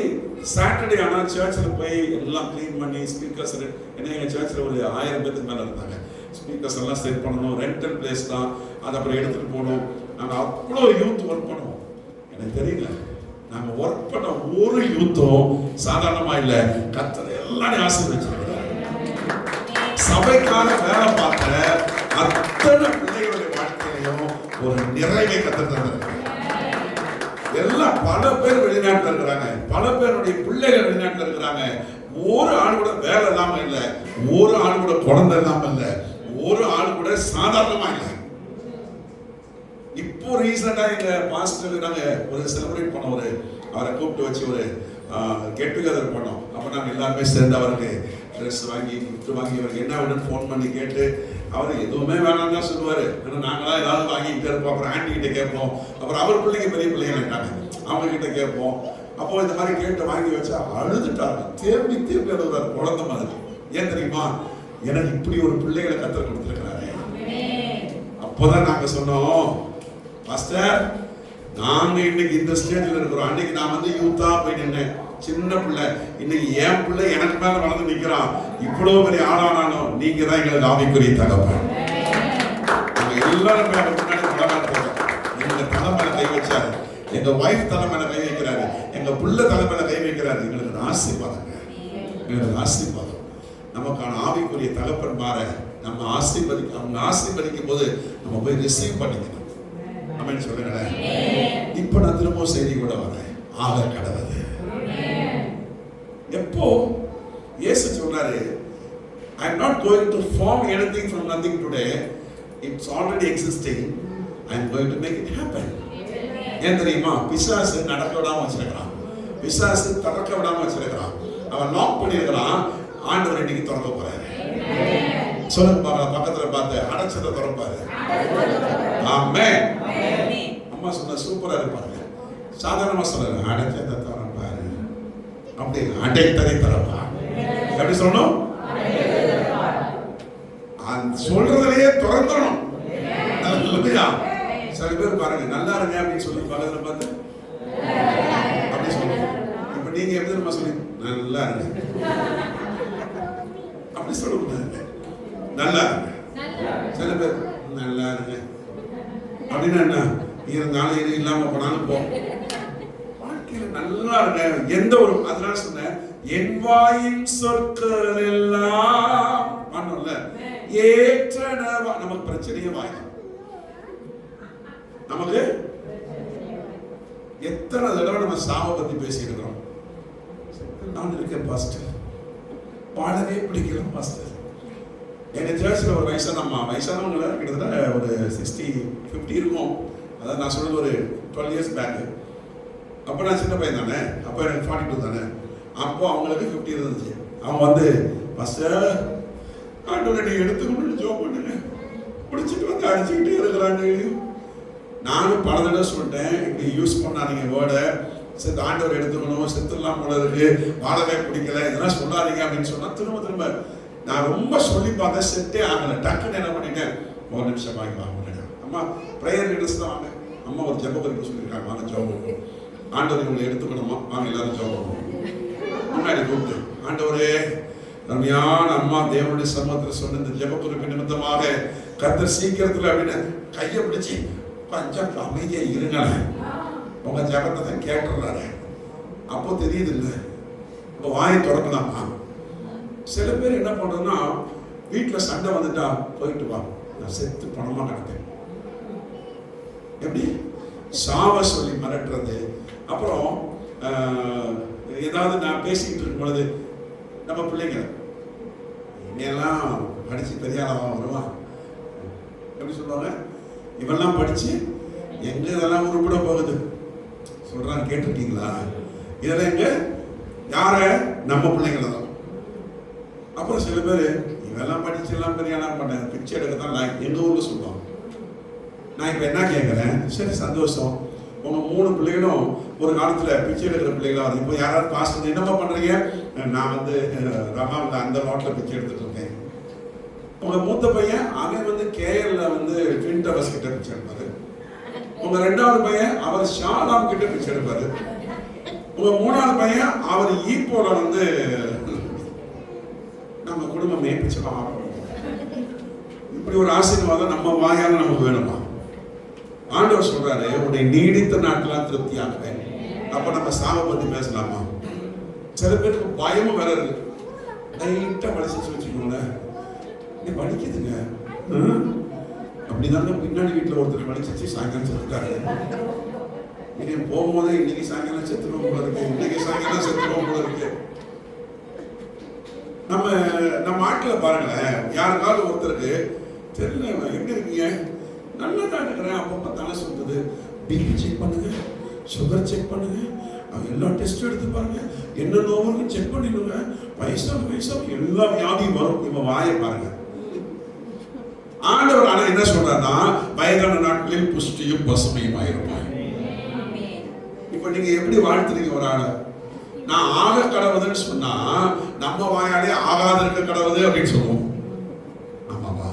சாட்டர்டே ஆனால் சர்ச்சில் போய் எல்லாம் க்ளீன் பண்ணி ஸ்பீக்கர்ஸ், ஏன்னா எங்கள் சர்ச்சில் ஒரு 1000 பேருக்கு மேலே இருந்தாங்க. ஸ்பீக்கர்ஸ் எல்லாம் செட் பண்ணணும், ரெண்டல் பிளேஸ் தான், அதை அப்புறம் எடுத்துகிட்டு போகணும். நாங்கள் அவ்வளோ யூத் ஒர்க் பண்ணுவோம். எனக்கு தெரியல, நாங்கள் ஒர்க் பண்ண ஒரு யூத்தும் சாதாரணமாக இல்லை. கர்த்தர் எல்லாரையும் ஆசீர்வதிச்சிருக்கிறார். சபைக்காக வேலை பார்த்த அத்தனை பிள்ளைகளுடைய வாழ்க்கையிலையும் ஒரு நிறைவை கர்த்தர் தந்திருக்கிறார். எல்லாம் பல பேர் வெளிநாட்டில் இருக்கிறாங்க, பல பேருடைய பிள்ளைகள் வெளிநாட்டில் இருக்கிறாங்க. ஒரு ஆள் கூட வேலை இல்லாம இல்லை, ஒரு ஆள் கூட குழந்தை இல்லாம இல்லை, ஒரு ஆள் கூட சாதாரணமா இல்லை. இப்போ ரீசெண்டா எங்க பாஸ்டர் நாங்க ஒரு செலிப்ரேட் பண்ணோம், அவரை கூப்பிட்டு வச்சு ஒரு கெட் டுகெதர் பண்ணோம். அப்ப நாங்க எல்லாருமே சேர்ந்து அவருக்கு ட்ரெஸ் வாங்கி கிஃப்ட் வாங்கி அவருக்கு என்ன வேணும்னு ஃபோன் பண்ணி கேட்டு, அவர் எதுவுமே வேணாம் தான் சொல்லுவாரு. ஏன்னா நாங்களாம் ஏதாவது வாங்கிக்கிட்டே இருப்போம். அப்புறம் ஆண்டி கிட்ட கேட்போம், அப்புறம் அவர் பிள்ளைங்க பெரிய பிள்ளைங்க இருக்காங்க, அவங்க கிட்ட கேட்போம். அப்போ இந்த மாதிரி கேட்டு வாங்கி வச்சா அழுதுட்டாங்க, தேம்பி தேம்பி அழுகுறாரு குழந்தை மாதிரி. ஏன் தெரியுமா? எனக்கு இப்படி ஒரு பிள்ளைகளை கத்தர் கொடுத்துருக்கிறாரு. அப்போதான் நாங்க சொன்னோம், பாஸ்டர் நாங்க இன்னைக்கு இந்த ஸ்டேஜ்ல இருக்கிறோம். அன்னைக்கு நான் வந்து யூத்தா போய் நின்னேன், சின்ன பிள்ளை. இன்னைக்கு என் பிள்ளை எனக்கு மேல வளர்ந்து நிக்கிறான். இவ்வளவு பெரிய ஆளானாலும் நீங்க தான் எங்களுக்கு ஆவிக்குரிய தகப்பன். நாங்க எல்லாரும் முன்னாடி படமாட்டோம். எங்க தலைமையில கை வச்சாரு, எங்க வைஃப் தலைமையில கை வைக்கிறாரு, எங்க பிள்ளை தலைமையில கை வைக்கிறாரு. எங்களுக்கு ஆசீர்வாதங்க, எங்களுக்கு ஆசீர்வாதம். நமக்கான ஆவிக்குரிய தகப்பன் மாற நம்ம அவங்க ஆசீர்வதிக்கும் போது நம்ம போய் ரிசீவ் பண்ணிக்கணும். அப்படின்னு சொல்லுங்களேன். இப்ப நான் திரும்ப செய்தி கூட வரேன், ஆக கடவுது. எப்போ இயேசு சொல்றாரு, I am not going to form anything from nothing today, it's already existing, I am going to make it happen. ஏன் தெரியுமா? பிசாசு நடக்க விடாம வச்சிருக்கிறான், பிசாசு திறக்க விடாம வச்சிருக்கிறான், அவன் லாக் பண்ணிருக்கிறான். ஆண்டவர் இன்னைக்கு திறக்க போறாரு. சொல்லுங்க பாருங்க, பக்கத்துல பார்த்து அடைச்சதை திறப்பாரு. ஆமென். அம்மா சொன்ன சூப்பரா இருப்பாங்க. சாதாரணமா சொல்லுங்க, அடைச்சதை திறப்பாரு. அப்படி அடைத்ததை திறப்பா. எப்படி சொல்லணும்? சொல்றதுலயே திறந்துடணும். சில பேர் பாருங்க, நல்லா இருங்க அப்படின்னு சொல்லி பக்கத்துல பார்த்து அப்படி சொல்லுங்க. இப்ப நீங்க எப்படி நம்ம சொல்லி நல்லா இருங்க அப்படி சொல்லக்கூடாது. நல்லா இருங்க. சில பேர் நல்லா இருங்க அப்படின்னா என்ன, இருந்தாலும் இது இல்லாம போனாலும் போ. வாழ்க்கையில நல்லா இருங்க. எந்த ஒரு, அதனால சொன்னேன், என் வாயின் சொற்கள் எல்லாம் பண்ணல ஏற்றனவா. நமக்கு பிரச்சனையே வாய். நமக்கு எத்தனை தடவை நம்ம சாவை பத்தி பேசியிருக்கிறோம். நான் இருக்கேன் பாஸ்டர், பாடவே பிடிக்கல பாஸ்டர். எங்க சர்ச்சில் ஒரு வயசானவங்க கிட்டத்தட்ட ஒரு 60-50 இருக்கும். அதான் நான் சொல்றது ஒரு 12 இயர்ஸ் பேக்கு. அப்போ நான் சின்ன பையன் தானே, அப்போ எனக்கு 42 தானே, அப்போ அவங்களுக்கு 50 இருந்துச்சு. அவங்க வந்து ஃபஸ்ட்டு ஆண்டவரை நீ எடுத்துக்கணும்னு ஜோப் பண்ணுங்க, பிடிச்சிட்டு வந்து அடிச்சுக்கிட்டே இருக்கிறாங்க. நானும் பல தடவை சொல்லிட்டேன், இப்படி யூஸ் பண்ணாதீங்க வேர்டை, செத்து ஆண்டவர் எடுத்துக்கணும், செத்துலாம் போல இருக்கு, வாழவே பிடிக்கல, இதெல்லாம் சொல்லாதீங்க அப்படின்னு சொன்னால் திரும்ப திரும்ப நான் ரொம்ப சொல்லி பார்த்தேன், செட்டே ஆகலை. டக்குன்னு என்ன பண்ணிட்டேன், ஒரு நிமிஷம் வாங்கி வாங்க அம்மா ப்ரேயர் லீடர்ஸ் தான் வாங்க, அம்மா ஒரு ஜெப குறிப்பு சொல்லியிருக்காங்க, வாங்க ஜெபம் பண்ணுவோம், ஆண்டவர் இவங்களை எடுத்துக்கணுமா, வாங்க எல்லாரும் ஜெபம் பண்ணுவோம். முன்னாடி கூப்பிட்டு ஆண்டவரே ரம்யான அம்மா தேவனுடைய சமூகத்தில் சொன்ன இந்த ஜெப குறிப்பு நிமித்தமாக கர்த்தர் சீக்கிரத்தில் அப்படின்னு கையை பிடிச்சி கொஞ்சம் அமைதியா இருங்க, உங்க ஜெபத்தை தான் கேட்டுறாரு. அப்போ தெரியுது இல்லை, இப்போ வாயை திறக்கலாமா. சில பேர் என்ன பண்றதுன்னா, வீட்டில் சண்டை வந்துட்டா போயிட்டு வா, நான் செத்து பணமா கிடக்கேன், எப்படி சாவ சொல்லி மிரட்டுறது. அப்புறம் ஏதாவது நான் பேசிக்கிட்டு இருக்கும் பொழுது நம்ம பிள்ளைங்க என்னெல்லாம் படிச்சு பெரிய ஆளாக வருவான், எப்படி சொல்லுவாங்க, இவெல்லாம் படிச்சு எங்க இதெல்லாம் உருப்பட போகுது சொல்றாங்க, கேட்டிருக்கீங்களா? இதெல்லாம் எங்க யார, நம்ம பிள்ளைங்கள தான். அப்புறம் சில பேர் இவெல்லாம் படிச்சு எல்லாம் பெரிய ஆளா பண்ண பிச்சை எடுக்க தான் நான் எங்க ஊர்ல சொல்லுவாங்க. நான் இப்போ என்ன கேட்குறேன், சரி சந்தோஷம், உங்கள் 3 பிள்ளைகளும் ஒரு காலத்தில் பிச்சை எடுக்கிற பிள்ளைகளா வருது. இப்போ யாராவது பாஸ்டர் என்னப்பா பண்ணுறீங்க, நான் வந்து ரமாவில் அந்த ரோட்டில் பிச்சை எடுத்துட்டு இருக்கேன். உங்கள் மூத்த பையன் அவன் வந்து கேஎல்ல வந்து ட்வின் டவர்ஸ் கிட்ட பிச்சை எடுப்பாரு. உங்கள் 2வது பையன் அவர் ஷாலாம் கிட்ட பிச்சை எடுப்பாரு. உங்கள் 3வது பையன் அவர் ஈப்போல வந்து நம்ம குடும்பமே பிச்சைலாம். இப்படி ஒரு ஆசீர்வாதம் நம்ம வாயால் நமக்கு வேணுமா? ஆண்டவர் சொல்றாரு, உன்னை நீடித்த நாட்களாக திருப்தியாக்குவேன். அப்ப நம்ம சாவை பத்தி பேசலாமா? சில பேருக்கு பயமும் வேற இருக்கு. லைட்டா வலிச்சு வச்சுக்கோங்க, நீ வலிக்குதுங்க அப்படிதாங்க. பின்னாடி வீட்டுல ஒருத்தர் வலிச்சிச்சு சாயங்காலம் செத்துட்டாரு. நீங்க போகும்போதே இன்னைக்கு சாயங்காலம் செத்துருவோம் போல இருக்கு, இன்னைக்கு சாயங்காலம் செத்துருவோம் போல இருக்கு. நம்ம ஆட்களை பாருங்களேன், யாருக்காவது ஒருத்தருக்கு தெரியல எப்படி இருக்கீங்க, நல்லா தான் இருக்கிறேன், அப்பப்போ தலை சுத்துது, பிபி செக் பண்ணுங்க, சுகர் செக் பண்ணுங்க, எல்லா டெஸ்ட்டும் எடுத்து பாருங்க, என்ன நோவுன்னு செக் பண்ணிடுங்க, வயசா எல்லா வியாதியும் வரும். இப்ப வாயை பாருங்க. ஆண்டவர் ஆனா என்ன சொல்றாருன்னா, வயதான நாட்களில் புஷ்டியும் பசுமையும் ஆயிருப்பாங்க. இப்ப நீங்க எப்படி வாழ்த்துறீங்க ஒரு ஆளை? நான் ஆக கடவுதுன்னு சொன்னா நம்ம வாயாலே ஆகாத இருக்க கடவுது அப்படின்னு சொல்லுவோம். ஆமாவா?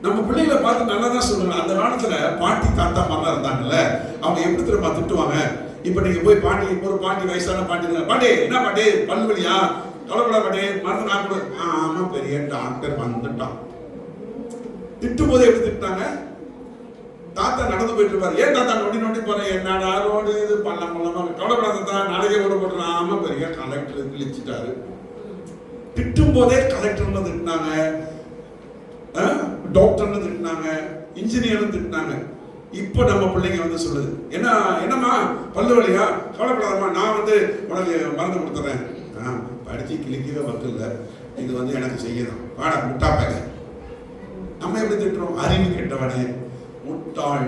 நம்ம பிள்ளைகளை பார்த்து நல்லா தான் சொல்லுங்க. அந்த காலத்துல பாட்டி தாத்தா மாதிரிலாம் இருந்தாங்கல்ல, அவங்க எப்படி திரும்ப திட்டுவாங்க. இப்ப நீங்க போய் பாட்டி, ஒரு பாட்டி வயசான பாட்டி, பாட்டி என்ன பாட்டி பல்லு வலியா, கவலைப்படா பாட்டி, மருந்து நான் கொடு. ஆமா பெரிய டாக்டர் வந்துட்டான். திட்டும் போது எப்படி திட்டாங்க? தாத்தா நடந்து போயிட்டு இருப்பாரு, ஏன் தாத்தா நொண்டி நொண்டி போறேன், என்னடா ரோடு இது பள்ளம் பள்ளமா, கவலைப்படாத தான் நாளைக்கே கூட போட்டுறான். ஆமா பெரிய கலெக்டர் கிழிச்சிட்டாரு. திட்டும் போதே கலெக்டர்னு திட்டினாங்க, டாக்டர்னு திட்டினாங்க, இன்ஜினியர்னு திட்டினாங்க. இப்போ நம்ம பிள்ளைங்க வந்து சொல்லுது, என்னம்மா பல்லு வலியா, கவலைப்படாதம்மா, நான் வந்து உனக்கு மருந்து கொடுத்துறேன். படிச்சு கிளிக்கவே வக்கில்ல, இது வந்து எனக்கு செய்யணும், வாடா முட்டாப்பாங்க. நம்ம எப்படி திட்டுறோம்? அறிவு கெட்டவனே, முட்டாள்.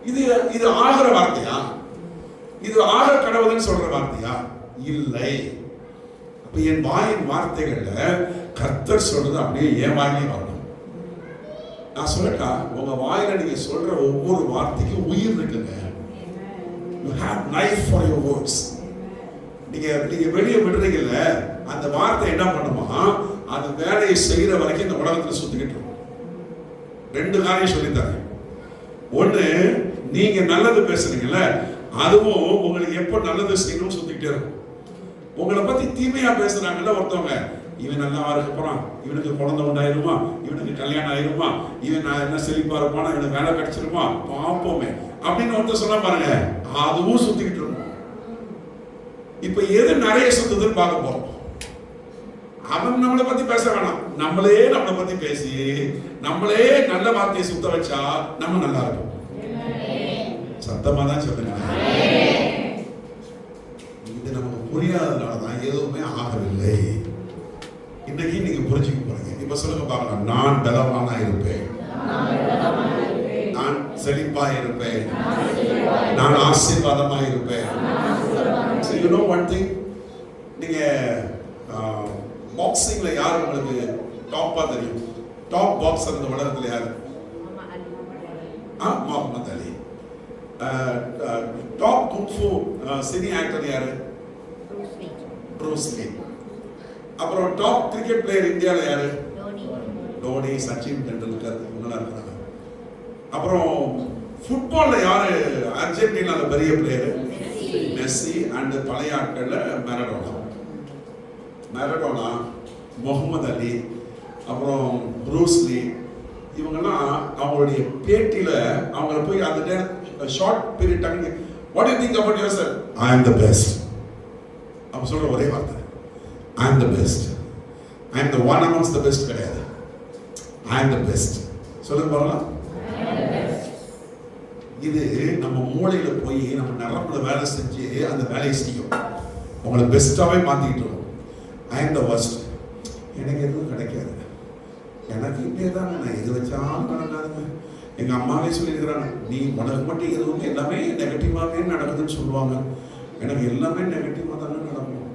இது ஆகிற வார்த்தையா? இது ஆக கடவுள்னு சொல்ற வார்த்தையா? இல்லை. அப்ப என் வாயின் வார்த்தைகள்ல கர்த்தர் சொல்றது அப்படியே என் வாயிலே வரணும். நான் சொல்லட்டா, உங்க வாயில நீங்க சொல்ற ஒவ்வொரு வார்த்தைக்கும் உயிர் இருக்குங்க. You have life for your words. நீங்க வெளியே விடுறீங்கல்ல, அந்த வார்த்தை என்ன பண்ணுமா, அது வேலையை செய்யற வரைக்கும் இந்த உலகத்துல சுத்திக்கிட்டு இருக்கும். 2 காரியம் சொல்லித்தரேன். ஒண்ணு, நீங்க நல்லது பேசுறீங்கல்ல, அதுவும் உங்களுக்கு எப்ப நல்லது செய்யணும் சுத்திக்கிட்டே இருக்கும். உங்களை பத்தி தீமையா பேசுறாங்கல்ல ஒருத்தவங்க, இவன் நல்லா இருக்க போறான், இவனுக்கு குழந்தை உண்டாயிருமா, இவனுக்கு கல்யாணம் ஆயிருமா, இவன் நான் என்ன செழிப்பா இருப்பானா, இவனுக்கு வேலை கிடைச்சிருமா, பாப்போமே அப்படின்னு ஒருத்தர் சொன்னா பாருங்க, அதுவும் சுத்திக்கிட்டு இருக்கும். இப்ப எது நிறைய சுத்துதுன்னு பார்க்க போறோம். அவன் நம்மளை பத்தி பேச வேணாம், நம்மளே நம்மளை பத்தி பேசி நம்மளே நல்ல வார்த்தையை சுத்த வச்சா நம்ம நல்லா இருக்கும். சத்தமா தான் சொல்லுங்க. இது நமக்கு புரியாததுனாலதான் எதுவுமே ஆகவில்லை. இன்னைக்கு நீங்க புரிஞ்சுக்க போறீங்க. இப்ப சொல்லுங்க பார்க்கலாம், நான் பலவானா இருப்பேன், நான் செழிப்பாய் இருப்பேன், நான் ஆசீர்வாதமாய் இருப்பேன். So you know one thing, நீங்க பாக்ஸிங்ல யார் உங்களுக்கு டாப்பா தெரியும்? டாப் பாக்ஸர் இந்த உலகத்துல யாரு? முகமது அலி. டாப் குங்ஃபு சினி ஆக்டர் யாரு? ப்ரூஸ் லீ. அப்புறம் டாப் கிரிக்கெட் பிளேயர் இந்தியால யாரு? தோனி, சச்சின் டெண்டுல்கர் இவங்கெல்லாம் இருக்காங்க. அப்புறம் ஃபுட்பால்ல யாரு அர்ஜென்டினால பெரிய பிளேயர்? மெஸ்ஸி. அண்ட் பழைய ஆட்கள்ல மேரடோனா, முகமது அலி, அப்புறம் ப்ரூஸ் லீ. இவங்கெல்லாம் அவங்களுடைய பேட்டியில அவங்கள போய் அந்த short period time what do you think about yourself? I am the best. அவங்க சொல்ற ஒரே வார்த்தை I am the best. I am the one amongst the best கிடையாது. I am the best. சொல்லுங்க பாருங்க. இது நம்ம மூளையில போய் நம்ம நரம்புல வேலை செஞ்சு அந்த வேலையை செய்யும். உங்களை பெஸ்ட்டாவே மாத்திக்கிட்டு இருக்கும். ஐ அம் தி வர்ஸ்ட். எனக்கு எதுவும் கிடைக்காது, எனக்கு இப்படியே தான், நான் எது வச்சாலும் நடக்காதுங்க. எங்க அம்மாவே சொல்லியிருக்கிறாங்க, நீ உனக்கு மட்டும் எதுவும் எல்லாமே நெகட்டிவாகவே நடக்குதுன்னு சொல்லுவாங்க. எனக்கு எல்லாமே நெகட்டிவாக தானே நடக்கும்.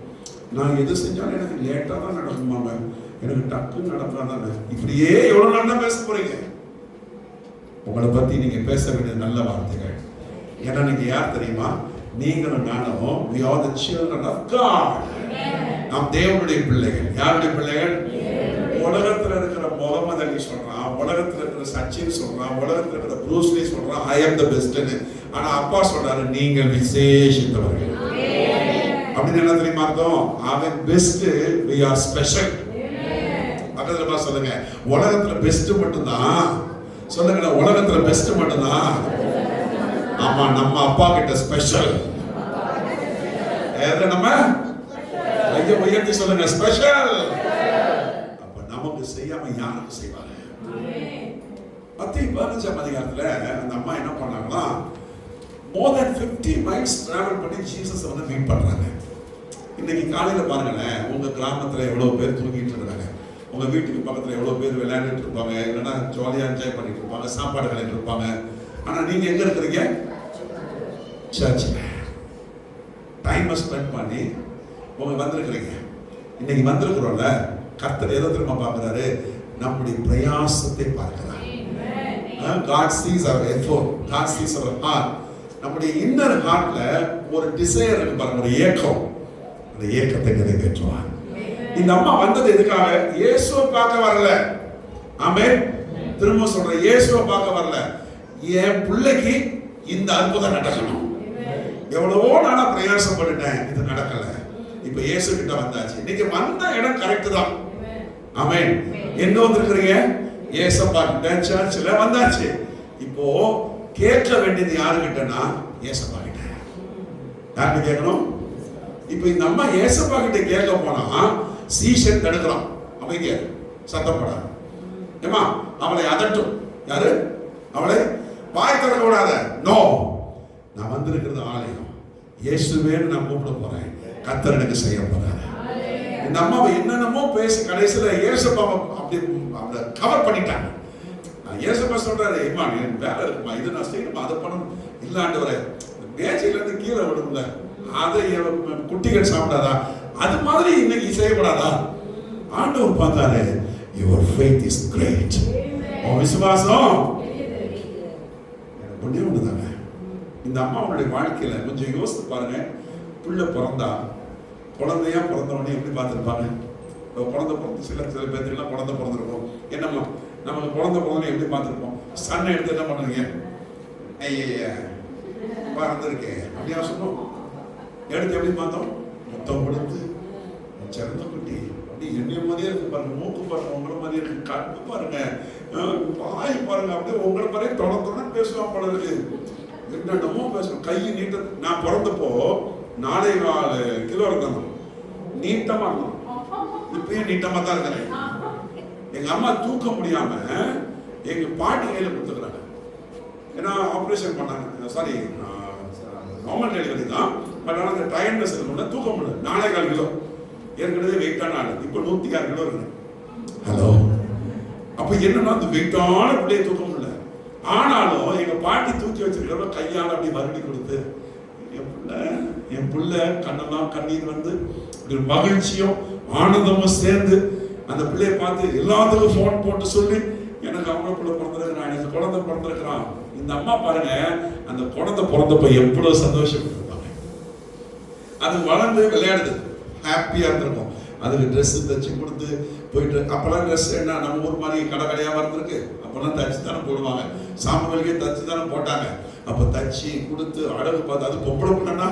நான் எது செஞ்சாலும் எனக்கு லேட்டாக தான் நடக்குமாங்க, எனக்கு டக்குன்னு நடக்காதாங்க. இப்படியே எவ்வளோ நாள் தான் பேச போறீங்க? உங்களை பத்தி நீங்க பேச வேண்டிய நல்ல வார்த்தைகள். ஏன்னா நீங்க யார் தெரியுமா? நீங்களும் நானும் we are the children of God. நாம் தேவனுடைய பிள்ளைகள். யாருடைய பிள்ளைகள்? உலகத்துல இருக்கிற முகமது அலி சொல்றான், உலகத்துல இருக்கிற சச்சின் சொல்றான், உலகத்துல இருக்கிற ப்ரூஸ் லீ சொல்றான் ஐ அம் தி பெஸ்ட்னு. ஆனா அப்பா சொல்றாரு நீங்கள் விசேஷித்தவர்கள். அப்படின்னு என்ன தெரியுமா அர்த்தம்? அவன் பெஸ்ட், we are special. பக்கத்துல சொல்லுங்க, உலகத்துல பெஸ்ட் மட்டும்தான். சொல்லுங்க, உலகத்துல பெஸ்ட் மட்டும்தான். ஆமா, நம்ம அப்பா கிட்ட ஸ்பெஷல். ஏதோ நம்ம கையை உயர்த்தி சொல்லுங்க, ஸ்பெஷல். அப்ப நமக்கு செய்யாம யாருக்கு செய்வாங்க? 15ஆம் அதிகாரத்துல அந்த அம்மா என்ன பண்ணாங்கன்னா, more than 50 miles travel பண்ணி ஜீசஸ் வந்து மீட் பண்றாங்க. இன்னைக்கு காலையில பாருங்களேன், உங்க கிராமத்துல எவ்வளவு பேர் தூங்கிட்டு இருக்காங்க, உங்க வீட்டுக்கு பக்கத்துல எவ்வளவு பேர் விளையாண்டுட்டு இருப்பாங்க, இல்லைன்னா ஜாலியா என்ஜாய் பண்ணிட்டு இருப்பாங்க, சாப்பாடு கலைட்டு இருப்பாங்க. ஆனா நீங்க எங்க இருக்கிறீங்க? சர்ச்சில் டைமை ஸ்பெண்ட் பண்ணி உங்க வந்திருக்கிறீங்க. இன்னைக்கு வந்திருக்கிறோம்ல, கர்த்தர் எதை திரும்ப பார்க்கிறாரு? நம்முடைய பிரயாசத்தை பார்க்கிறார். God sees our effort, God sees our heart. நம்முடைய இன்னர் ஹார்ட்ல ஒரு டிசைர் இருக்கு பாருங்க, ஒரு ஏக்கம். அந்த ஏக்கத்தை நிறைவேற்றுவார். இந்த அம்மா வந்தது எதுக்காக? இயேசுவை பார்க்க வரல. ஆமென். திரும்ப சொல்றேன், இயேசுவை பார்க்க வரல. என் பிள்ளைக்கு இந்த அற்புதம் நடக்கணும். எவ்வளவோ நானா பிரயாசம் பண்ணிட்டேன், இது நடக்கல. இப்ப இயேசு கிட்ட வந்தாச்சு. இன்னைக்கு வந்த இடம் கரெக்ட் தான். ஆமென். எங்க வந்திருக்கிறீங்க? இயேசப்பா கிட்ட சர்ச்சில் வந்தாச்சு. இப்போ கேட்க வேண்டியது யாருக்கிட்டனா? இயேசப்பா கிட்ட. யார்கிட்ட கேட்கணும்? இப்போ இந்த அம்மா இயேசப்பா கிட்ட கேட்க போனா சீஷன் தடுக்கிறான். அமைதியா சத்தப்படாது. ஏமா அவளை அதட்டும். யாரு? அவளை வாய் திறக்க விடாத. நோ, நான் வந்திருக்கிறது ஆலயம். இயேசுவேன்னு நான் கூப்பிட போறேன். கர்த்தர் எனக்கு செய்ய போறாரு. இந்த அம்மாவை என்னென்னமோ பேசி கடைசியில இயேசப்பா அப்படி அவளை கவர் பண்ணிட்டாங்க. இயேசப்பா சொல்றாரு, ஏமா எனக்கு வேலை இருக்குமா, இது நான் செய்யணுமா, அதை பண்ணணும். இல்லாண்டவரை மேஜையில இருந்து கீழே விடும்ல, அதை குட்டிகள் சாப்பிடாதா? அது மாதிரி இன்னைக்கு செய்யப்படாதா? ஆண்டவர் பார்த்தாரு, யுவர் ஃபெய்த் இஸ் கிரேட். உன் விசுவாசம் ஒண்ணே ஒண்ணுதாங்க. இந்த அம்மாவுடைய வாழ்க்கையில கொஞ்சம் யோசித்து பாருங்க. பிள்ளை பிறந்தா, குழந்தையா பிறந்தவொடனே எப்படி பார்த்துருப்பாங்க? குழந்தை பிறந்து சில பேருக்குலாம் குழந்தை பிறந்திருக்கும். என்னம்மா நமக்கு குழந்தை பிறந்தவொடனே எப்படி பார்த்துருப்போம்? சன்னை எடுத்து என்ன பண்ணுவீங்க? ஐயா பிறந்திருக்கேன் அப்படியா சொன்னோம். எடுத்து எப்படி பார்த்தோம்? மொத்தம் கொடுத்து சிறந்த குட்டி அப்படி என்னைய மாதிரியே இருக்கு பாருங்க. மூக்கு பாருங்க உங்களை மாதிரியே இருக்கு. கண்ணு பாருங்க, வாய் பாருங்க, அப்படியே உங்களை மாதிரியே தொடர்ந்து பேசுவான் போல இருக்கு. என்னென்னமோ பேசுவோம். கை நீட்ட. நான் பிறந்தப்போ 4.4 கிலோ இருந்தாங்க. நீட்டமா இருந்தான். இப்பயும் நீட்டமா தான் இருக்கிறேன். எங்க அம்மா தூக்க முடியாம எங்க பாட்டி கையில கொடுத்துக்கிறாங்க. ஏன்னா ஆப்ரேஷன் பண்ணாங்க. சாரி, நார்மல் டெலிவரி தான். பட் ஆனால் அந்த ட்ரையன்ஸ் இருக்கணும்னா தூக்க முடியல. 4.4 கிலோ ஏற்கனவே வெயிட்டான ஆள். இப்போ 106 கிலோ இருக்கு. ஹலோ, அப்ப என்னன்னா அந்த வெயிட்டான பிள்ளையை தூக்க முடியல. ஆனாலும் எங்க பாட்டி தூக்கி வச்சிருக்கிறவங்க கையால அப்படி வருடி கொடுத்து என் பிள்ளை கண்ணெல்லாம் கண்ணீர் வந்து மகிழ்ச்சியும் ஆனந்தமும் சேர்ந்து அந்த பிள்ளையை பார்த்து எல்லாத்துக்கும் போன் போட்டு சொல்லி எனக்கு அவங்க பிள்ளை பிறந்திருக்கிறான், எனக்கு குழந்தை பிறந்திருக்கிறான். இந்த அம்மா பாருங்க, அந்த குழந்தை பிறந்தப்ப எவ்வளவு சந்தோஷப்பட்டிருப்பாங்க. அது வளர்ந்து விளையாடுது, ஹாப்பியா இருந்திருக்கும். அதுக்கு ட்ரெஸ் தச்சு கொடுத்து போயிட்டு, அப்பெல்லாம் ட்ரெஸ் என்ன நம்ம ஊர் மாதிரி கடை கடையாக இருந்திருக்கு. அப்பெல்லாம் தச்சு தானே போடுவாங்க, சாம்பலுக்கே தச்சு தானே போட்டாங்க. அப்போ தச்சு கொடுத்து அழகு பார்த்து, அது பொம்பளை பிள்ளைன்னா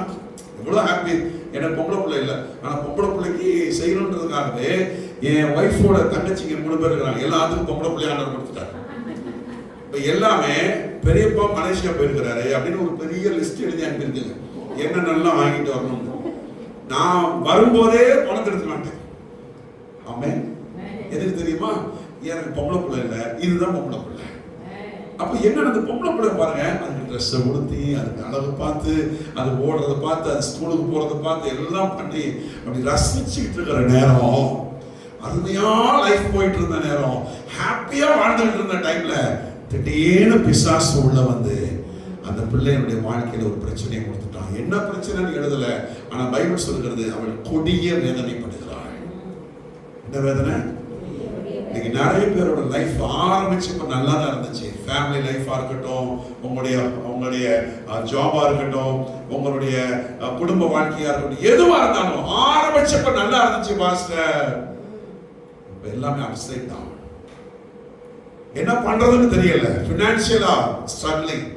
எவ்வளோ ஹாப்பி. எனக்கு பொம்பளை பிள்ளை இல்லை, ஆனால் பொம்பளை பிள்ளைக்கு செய்யணுன்றதுக்காகவே என் ஒய்ஃபோட தங்கச்சிங்க 3 பேர் இருக்கிறாங்க, எல்லாத்துக்கும் பொம்பளை பிள்ளை ஆர்டர் கொடுத்துட்டாங்க. இப்போ எல்லாமே பெரியப்பா மலேசியா போயிருக்கிறாரு அப்படின்னு ஒரு பெரிய லிஸ்ட் எழுதி அனுப்பியிருக்கீங்க, என்னென்னலாம் வாங்கிட்டு வரணும். நான் வரும்போதே பணத்தை எடுத்து மாட்டேன். ஆமென். எதுக்கு தெரியுமா? எனக்கு பொம்பளை பிள்ளை இல்லை, இதுதான் பொம்பளை பிள்ளை. அப்போ என்ன அந்த பொம்பளை பிள்ளை பாருங்க, அதுக்கு ட்ரெஸ்ஸை உடுத்தி, அதுக்கு அழகு பார்த்து, அது ஓடுறதை பார்த்து, அது ஸ்கூலுக்கு போறதை பார்த்து எல்லாம் பண்ணி அப்படி ரசிச்சுக்கிட்டு இருக்கிற நேரம், அருமையா லைஃப் போயிட்டு இருந்த நேரம், ஹாப்பியா வாழ்ந்துகிட்டு இருந்த டைம்ல திடீர்னு பிசாசு உள்ள வந்து அந்த பிள்ளையினுடைய வாழ்க்கையில ஒரு பிரச்சனையை கொடுத்துட்டான். என்ன பிரச்சனைன்னு எழுதல, ஆனா பைபிள் சொல்கிறது அவள் கொடிய வேதனைப்படுகிறாள். என்ன வேதனை? இன்னைக்கு நிறைய பேரோட லைஃப் ஆரம்பிச்சு இப்ப நல்லா தான் இருந்துச்சு. ஃபேமிலி லைஃபா இருக்கட்டும், உங்களுடைய ஜாபா இருக்கட்டும், உங்களுடைய குடும்ப வாழ்க்கையா இருக்கட்டும், எதுவா இருந்தாலும் ஆரம்பிச்சப்ப நல்லா இருந்துச்சு பாஸ்டர். இப்ப எல்லாமே அப்சைட் டவுன். என்ன பண்றதுன்னு தெரியல. ஃபினான்ஷியலா ஸ்ட்ரகிளிங்,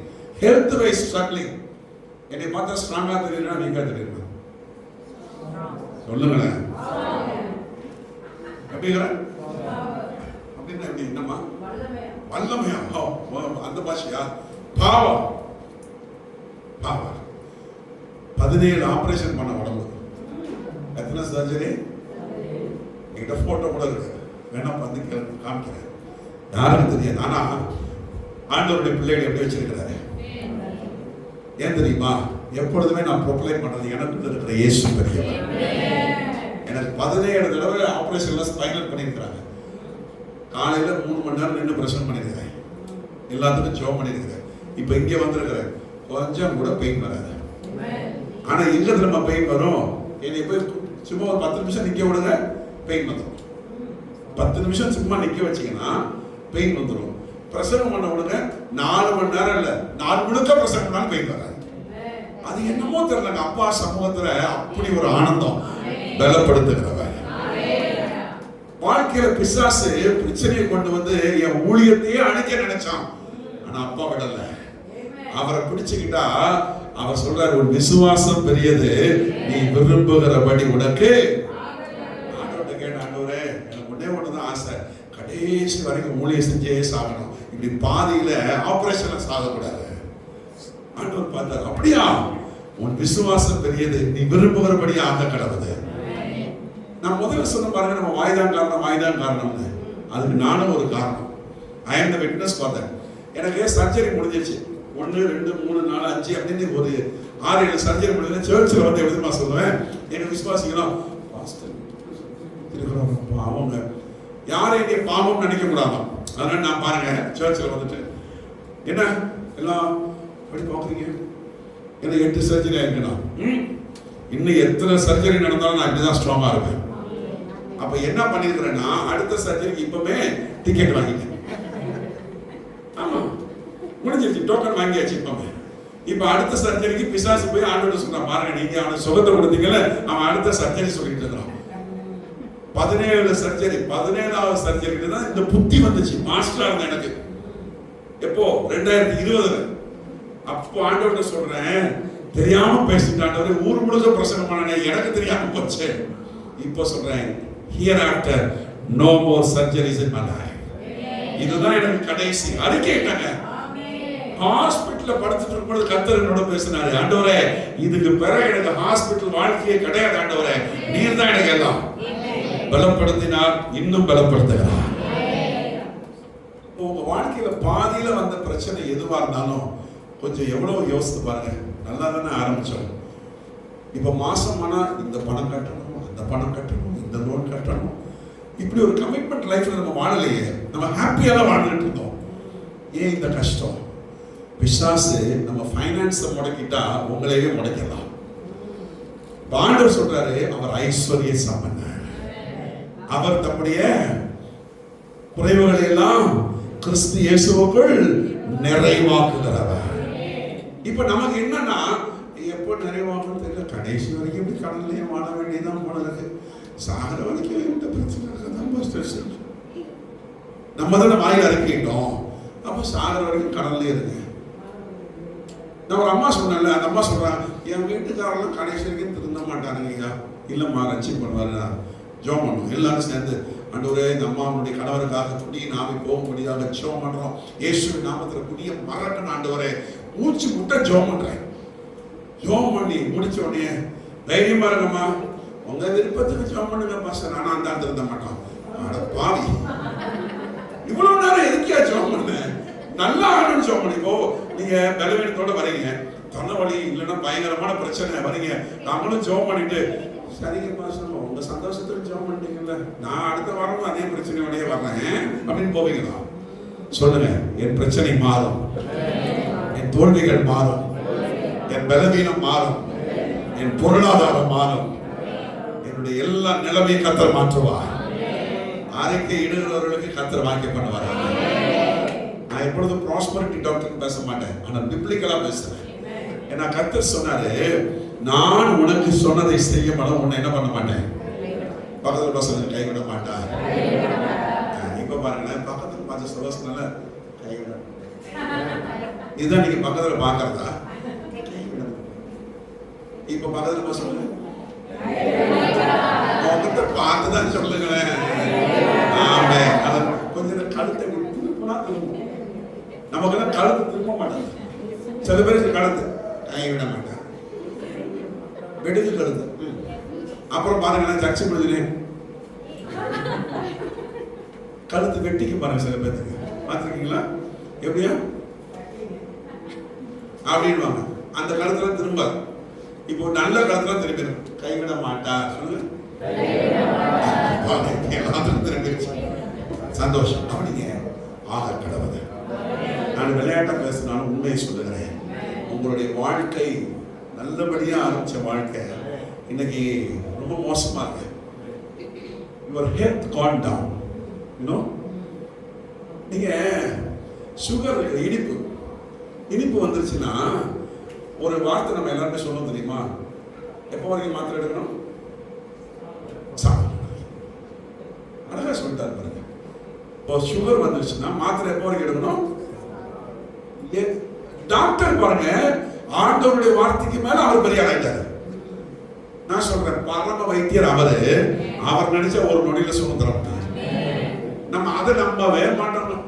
ஹெல்த் வைஸ் ஸ்ட்ரகிளிங். என்னை பார்த்தா ஸ்ட்ராங்கா தெரியல, நீங்க தெரியுமா? சொல்லுங்களேன். அப்படிங்கிற அப்படின்னா எப்படி? என்னம்மா வல்லமையா? அந்த பாஷையா? பாவம். 17 ஆபரேஷன் பண்ண உடம்பு. எத்தனை சர்ஜரி? என்கிட்ட போட்டோ கூட இருக்கு, வேணா வந்து காமிக்கிறேன். யாருக்கும் தெரியாது, ஆனா ஆண்டவருடைய பிள்ளைகளை எப்படி வச்சிருக்கிறாரு? ஏன் தெரியுமா? எப்பொழுதுமே நான் ப்ரொக்ளைம் பண்றது, எனக்கு இருக்கிற இயேசு பெரியவர். எனக்கு 17 தடவை ஆபரேஷன்ல ஸ்பைனல் பண்ணியிருக்கிறாங்க. காலையில 3 மணி நேரம் நின்று பிரசனம் பண்ணியிருக்கிறேன், எல்லாத்துக்கும் ஜெபம் பண்ணியிருக்கிறேன். இப்போ இங்கே வந்திருக்கிறேன், கொஞ்சம் கூட பெயின் வராது. ஆனா எங்க நம்ம பெயின் வரும்? என்னை போய் சும்மா ஒரு 10 நிமிஷம் நிக்க விடுங்க, பெயின் வந்துடும். 10 நிமிஷம் சும்மா நிக்க வச்சீங்கன்னா பெயின் வந்துடும். பிரசனம் பண்ண விடுங்க, 4 மணி நேரம் இல்ல, 4 முழுக்க பிரசனம் பண்ணாலும் பெயின் வராது. அது என்னமோ தெரியல, அப்பா சமூகத்துல அப்படி ஒரு ஆனந்தம் பலப்படுத்துகிறவ. வாழ்க்கையில பிசாசு பிரச்சனையை கொண்டு வந்து என் ஊழியத்தையே அழிக்க நினைச்சான், ஆனா அப்பா விடல. அவரை பிடிச்சுக்கிட்டா அவர் சொல்றாரு, உன் விசுவாசம் பெரியது, நீ விரும்புகிறபடி உனக்கு. ஆண்டவர்கிட்ட கேட்ட, ஆண்டவரே எனக்கு ஒன்னே ஒண்ணுதான் ஆசை, கடைசி வரைக்கும் ஊழியம் செஞ்சே சாகணும், இப்படி பாதியில ஆபரேஷன்ல சாகக்கூடாது. ஆண்டவர் பார்த்தார், அப்படியா? உன் விசுவாசம் பெரியது, நீ விரும்புகிறபடி ஆக கடவுது. நான் முதல்ல சொன்ன பாருங்க, நம்ம வாய்தான் காரணம்னு. அதுக்கு நானும் ஒரு காரணம். ஐ ஆம் தி விட்னஸ் ஃபார் தட். எனக்கு சர்ஜரி முடிஞ்சிருச்சு, 1 2 3 4 5 அப்படின்னு ஒரு 6-7 சர்ஜரி முடிஞ்சு சர்ச்சில் வந்து எப்படி நான் சொல்லுவேன், எனக்கு விசுவாசிக்கலாம் அவங்க யாரும் என்னை பாவம் நினைக்க கூடாது. அதனால நான் பாருங்க சர்ச்சில் வந்துட்டு என்ன எல்லாம் எப்படி பார்க்குறீங்க, எனக்கு 8 சர்ஜரி ஆயிருக்கணும், இன்னும் எத்தனை சர்ஜரி நடந்தாலும் நான் இப்படிதான் ஸ்ட்ராங்கா இருப்பேன். அப்ப என்ன பண்ணிருக்கிறேன்னா, அடுத்த சர்ஜரிக்கு இப்பவே டிக்கெட் வாங்கிட்டேன். ஆமா, முடிஞ்சிருச்சு, டோக்கன் வாங்கியாச்சு. இப்ப அடுத்த சர்ஜரிக்கு பிசாசு போய் ஆண்டோட சொல்றான், பாருங்க நீங்க அவனுக்கு சுகத்தை கொடுத்தீங்கல்ல, அவன் அடுத்த சர்ஜரி சொல்லிட்டு இருக்கிறான். 17 சர்ஜரி, 17வது சர்ஜரிக்கு தான் இந்த புத்தி வந்துச்சு. மாஸ்டரா இருந்த எனக்கு எப்போ 2020. அப்போ ஆண்டவர்கிட்ட சொல்றேன், தெரியாம பேசிட்டாண்டவரே, ஊர் முழுக்க பிரசங்கம் பண்ணனே, எனக்கு தெரியாம போச்சு. இப்போ சொல்றேன், here after no more surgeries in my life. இதுதான் எனக்கு கடைசி அறிக்கைட்டாங்க. ஹாஸ்பிட்டல்ல படுத்துட்டு இருக்கும்போது கர்த்தர் என்னோட பேசினாரு, ஆண்டவரே இதுக்கு பிறகு எனக்கு ஹாஸ்பிட்டல் வாழ்க்கையே கிடையாது, ஆண்டவரே நீர் தான் எனக்கு எல்லாம். பலப்படுத்தினார், இன்னும் பலப்படுத்துகிறார். உங்க வாழ்க்கையில பாதியில வந்த பிரச்சனை எதுவா இருந்தாலும் கொஞ்சம் எவ்வளவு யோசித்து பாருங்க. நல்லா தானே ஆரம்பிச்சோம். இப்ப மாசம் ஆனா இந்த பணம் கட்டணும், அந்த பணம் கட்டணும், இந்த லோன் கட்டணும், இப்படி ஒரு கமிட்மெண்ட் லைஃப்ல நம்ம வாழலையே. நம்ம ஹாப்பியா தான் வாழ்ந்துட்டு இருந்தோம். ஏன் இந்த கஷ்டம்? பிசாசு நம்ம ஃபைனான்ஸை முடக்கிட்டா உங்களையே முடக்கலாம். ஆண்டவர் சொல்றாரு, அவர் ஐஸ்வர்ய சம்பன்னர். அவர் தம்முடைய குறைவுகளை எல்லாம் கிறிஸ்து இயேசுவுக்குள் நிறைவாக்குகிறவர். இப்ப நமக்கு என்னன்னா, எப்போ நிறைவாகும் தெரியல. கடைசி வரைக்கும் இப்படி கடல்லையே வாழ வேண்டியதான் போல இருக்கு. சாகர வரைக்கும் இந்த பிரச்சனை தான். நம்ம தானே வாயில் அறிக்கிட்டோம். அப்போ சாகர வரைக்கும் கடல்லே இருக்கு. நான் ஒரு அம்மா சொன்னேன்ல, அந்த அம்மா சொல்றாங்க, என் வீட்டுக்காரெல்லாம் கடைசி வரைக்கும் திருந்த மாட்டானுங்க ஐயா. இல்லம்மா, ரட்சி பண்ணுவாரு. ஜோம் பண்ணுவோம் எல்லாரும் சேர்ந்து. ஆண்டவரே, இந்த அம்மாவுடைய கணவருக்காக குடியை நாமி போகும்படியாக ஜோம் பண்றோம். இயேசுவின் நாமத்தில் குடியை மறக்கணும் ஆண்டவரே. மூச்சு முட்டை ஜோம் பண்றேன். ஜோம் பண்ணி முடிச்ச உடனே தைரியமா இருக்கம்மா, உங்க விருப்பத்துக்கு ஜோம் பண்ணுங்க பாஸ்டர், ஆனா அந்த திருந்த மாட்டோம். அட பாவி, இவ்வளவு நேரம் எதுக்கியா ஜோம் பண்ண? நல்லா ஆகணும்னு ஜோம் பண்ணி. இப்போ நீங்க பலவீனத்தோட வரீங்க, தலைவலி இல்லைன்னா பயங்கரமான பிரச்சனை வரீங்க, நாமளும் ஜோம் பண்ணிட்டு, சரிங்க பாஸ்டர் உங்க சந்தோஷத்துக்கு ஜோம் பண்ணிட்டீங்கல்ல, நான் அடுத்த வாரமும் அதே பிரச்சனையோடய வர்றேன் அப்படின்னு போவீங்களா? சொல்லுங்க, என் பிரச்சனை மாறும், என் தோல்விகள் மாறும், என் பலவீனம் மாறும், என் பொருளாதாரம் மாறும், என்னுடைய எல்லா நிலைமையும் கர்த்தர் மாற்றுவார். அறிக்கை இடுகிறவர்களுக்கு கர்த்தர் வாக்கியம் பண்ணுவார். நான் எப்பொழுதும் ப்ராஸ்பரிட்டி டாக்டர் பேச மாட்டேன், ஆனால் பிப்ளிக்கலா பேசுறேன். ஏன்னா கர்த்தர் சொன்னாரு, நான் உனக்கு சொன்னதை செய்ய மாட்டேன், உன்னை என்ன பண்ண மாட்டேன், பக்கத்தில் பசங்க கைவிட மாட்டார். இப்ப பாருங்களேன், பக்கத்தில் பார்த்து சொல்ல சொன்னால கைவிட, இதுதான் நீங்க பக்கத்தில் பாக்குறதா? இப்ப பக்கத்தில் பசங்க பார்த்துதான் சொல்லுங்களேன். ஆமே, கொஞ்சம் கழுத்தை திருப்பினா திரும்பும். நமக்கு கழுத்து திரும்ப மாட்டாங்க. சில பேருக்கு கழுத்து கைவிட மாட்டாங்க, வெடுக்கு கழுத்து. அப்புறம் பாருங்களேன், சர்ச்சை முடிஞ்சு கழுத்து வெட்டிக்கு பாருங்க. சில பேருக்கு பார்த்துருக்கீங்களா? எப்படியா அப்படின்வாங்க. அந்த கழுத்துல திரும்பாது. இப்போ நல்ல கழுத்துல திரும்பிடும், கைவிட மாட்டா. சொல்லுங்க, சந்தோஷம். அப்படிங்க ஆக கடவுள். நான் விளையாட்டா பேசினாலும் உண்மையை சொல்லுகிறேன். உங்களுடைய வாழ்க்கை நல்லபடியா ஆரம்பிச்ச வாழ்க்கை இன்னைக்கு ரொம்ப மோசமா இருக்கு. Your health gone down. You know? நீங்க சுகர் இனிப்பு இனிப்பு வந்துருச்சுன்னா ஒரு வார்த்தை நம்ம எல்லாருமே சொல்லணும் தெரியுமா? எப்போ வரைக்கும் மாத்திரை எடுக்கணும்? அழகா சொல்லிட்டாரு பாருங்க. இப்போ சுகர் வந்துருச்சுன்னா மாத்திரை எப்போ வரைக்கும் எடுக்கணும்? டாக்டர் பாருங்க, ஆண்டவருடைய வார்த்தைக்கு மேல அவர் பெரிய ஆயிட்டாரு. நான் சொல்றேன், பரம வைத்தியர் அவரு. அவர் நினைச்ச ஒரு நொடியில சுமந்திரம். நம்ம அதை நம்பவே மாட்டோம்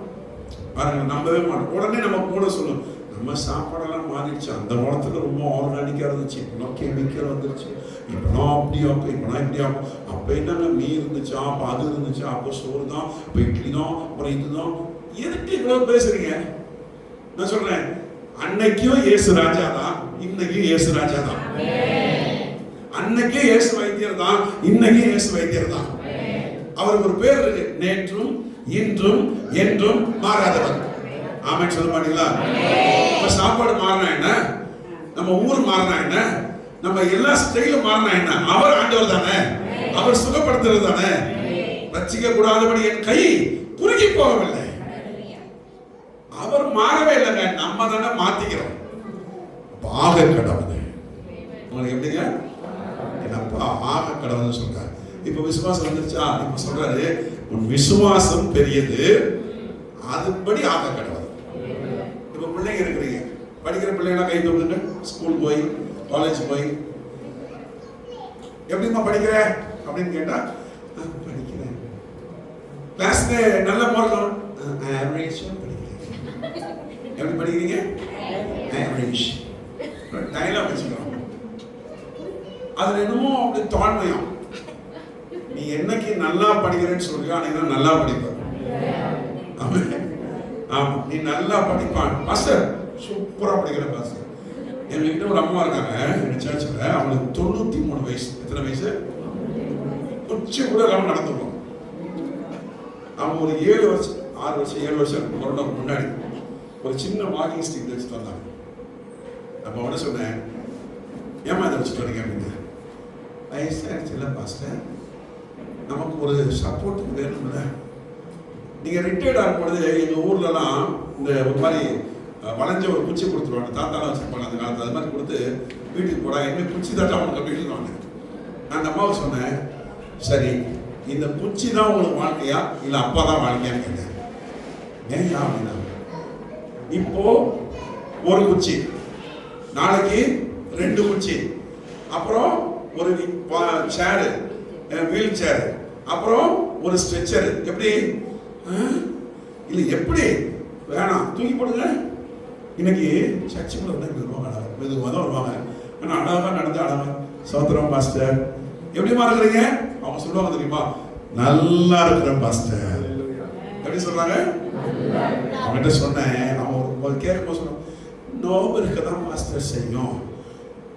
பாருங்க, நம்பவே மாட்டோம். உடனே நம்ம கூட சொல்லுவோம், நம்ம சாப்பாடெல்லாம் மாறிடுச்சு, அந்த காலத்துல ரொம்ப ஆர்கானிக்கா இருந்துச்சு, இப்போ கெமிக்கல் வந்துருச்சு, இப்போ அப்படி ஆகும், இப்போ இப்படி ஆகும். அப்போ என்னங்க மீ இருந்துச்சா, அப்போ அது இருந்துச்சா, அப்போ சோறு தான், இப்போ இட்லி தான், அப்புறம் இதுதான். எதுக்கு இவ்வளவு பேசுறீங்க? நான் சொல்றேன், அன்னைக்கும் இயேசு ராஜா தான், இன்னைக்கும் இயேசு ராஜா தான். அன்னைக்கே இயேசு வைத்தியர் தான், இன்னைக்கும் இயேசு வைத்தியர் தான். அவருக்கு ஒரு பேர் இருக்கு, நேற்றும் இன்றும் என்றும் மாறாதவர். ஆமென் சொல்ல மாட்டீங்களா? நம்ம சாப்பாடு மாறினா என்ன, நம்ம ஊர் மாறினா என்ன, நம்ம எல்லா ஸ்டைலும் மாறினா என்ன, அவர் ஆண்டவர் தானே, அவர் சுகப்படுத்துறது தானே. ரட்சிக்க கூடாதபடி என் கை குறுகி போகவில்லை. அவர் மாறவே இல்லைங்க, நம்ம தானே மாத்திக்கிறோம். ஆக கடவுள் உங்களுக்கு எப்படிங்க? என்னப்பா ஆக கடவுள்னு சொல்றாரு. இப்ப விசுவாசம் வந்துருச்சா? இப்ப சொல்றாரு, உன் விசுவாசம் பெரியது, அதுபடி ஆக கடவுள். இப்ப பிள்ளைங்க இருக்கிறீங்க, படிக்கிற பிள்ளைங்களா கை தூக்குங்க. ஸ்கூல் போய் காலேஜ் போய் எப்படிமா படிக்கிற அப்படின்னு கேட்டா, படிக்கிறேன். கிளாஸ்ல நல்ல மார்க், ஆவரேஜா படிக்கிறேன். எப்படி படிக்கிறீங்க? ஆவரேஜ். டயலாக் வச்சுக்கிறோம். அதுல என்னமோ அப்படி தாழ்மையா, நீ என்னைக்கு நல்லா படிக்கிறேன்னு சொல்றியோ அன்னைக்கு நல்லா படிப்ப. ஆமா, நீ நல்லா படிப்பான் பாஸ்டர், சூப்பரா படிக்கிற பாஸ்டர். எங்ககிட்ட ஒரு அம்மா இருக்காங்க எங்க சர்ச்சில், அவங்களுக்கு 93 வயசு. எத்தனை வயசு? உச்சி கூட இல்லாமல் நடந்துருவோம். அவங்க ஒரு 7 வருஷம் 6 வருஷம் 7 வருஷம் கொரோனாவுக்கு முன்னாடி ஒரு சின்ன வாக்கிங் ஸ்டிக் வச்சுட்டு வந்தாங்க. அப்போ அவனை சொன்னேன், ஏமா இதை வச்சுட்டு வரீங்க அப்படின்னு. வயசாகிடுச்சு இல்லை பாஸ்டர், நமக்கு ஒரு சப்போர்ட்டுக்கு வேணும்ல. நீங்கள் ரிட்டையர்ட் ஆகும்பொழுது எங்கள் ஊர்லலாம் இந்த ஒரு மாதிரி வளைஞ்ச ஒரு குச்சி கொடுத்துருவாங்க, தாத்தாலாம் வச்சுருப்பாங்க அந்த காலத்தில். அது மாதிரி கொடுத்து வீட்டுக்கு போடா, என்ன குச்சி தாட்டா அவனுக்கு அப்படி எழுதுவாங்க. நான் அந்த அம்மாவை சொன்னேன், சரி இந்த குச்சி தான் உங்களுக்கு வாழ்க்கையா இல்லை அப்பா தான் வாழ்க்கையான்னு கேட்டேன். ஏன் அப்படின்னா, இப்போ ஒரு குச்சி, நாளைக்கு 2 குச்சி, அப்புறம் ஒரு சேரு, வீல் சேரு, அப்புறம் ஒரு ஸ்ட்ரெச்சர். எப்படி இல்லை, எப்படி வேணாம் தூக்கி போடுங்க. இன்னைக்கு சர்ச்சுக்குள்ள வருவாங்க, மெதுவாக தான் வருவாங்க. ஆனால் அழகாக நடந்து அழகாக சோத்திரம் பாஸ்டர் எப்படிமா இருக்கிறீங்க அவங்க சொல்லுவாங்க தெரியுமா, நல்லா இருக்கிறேன் பாஸ்டர். எப்படி சொல்றாங்க? அவங்ககிட்ட சொன்னேன், அவன் கேட்கும்போது சொன்னோம், நோவு இருக்கதான் மாஸ்டர் செய்யும்,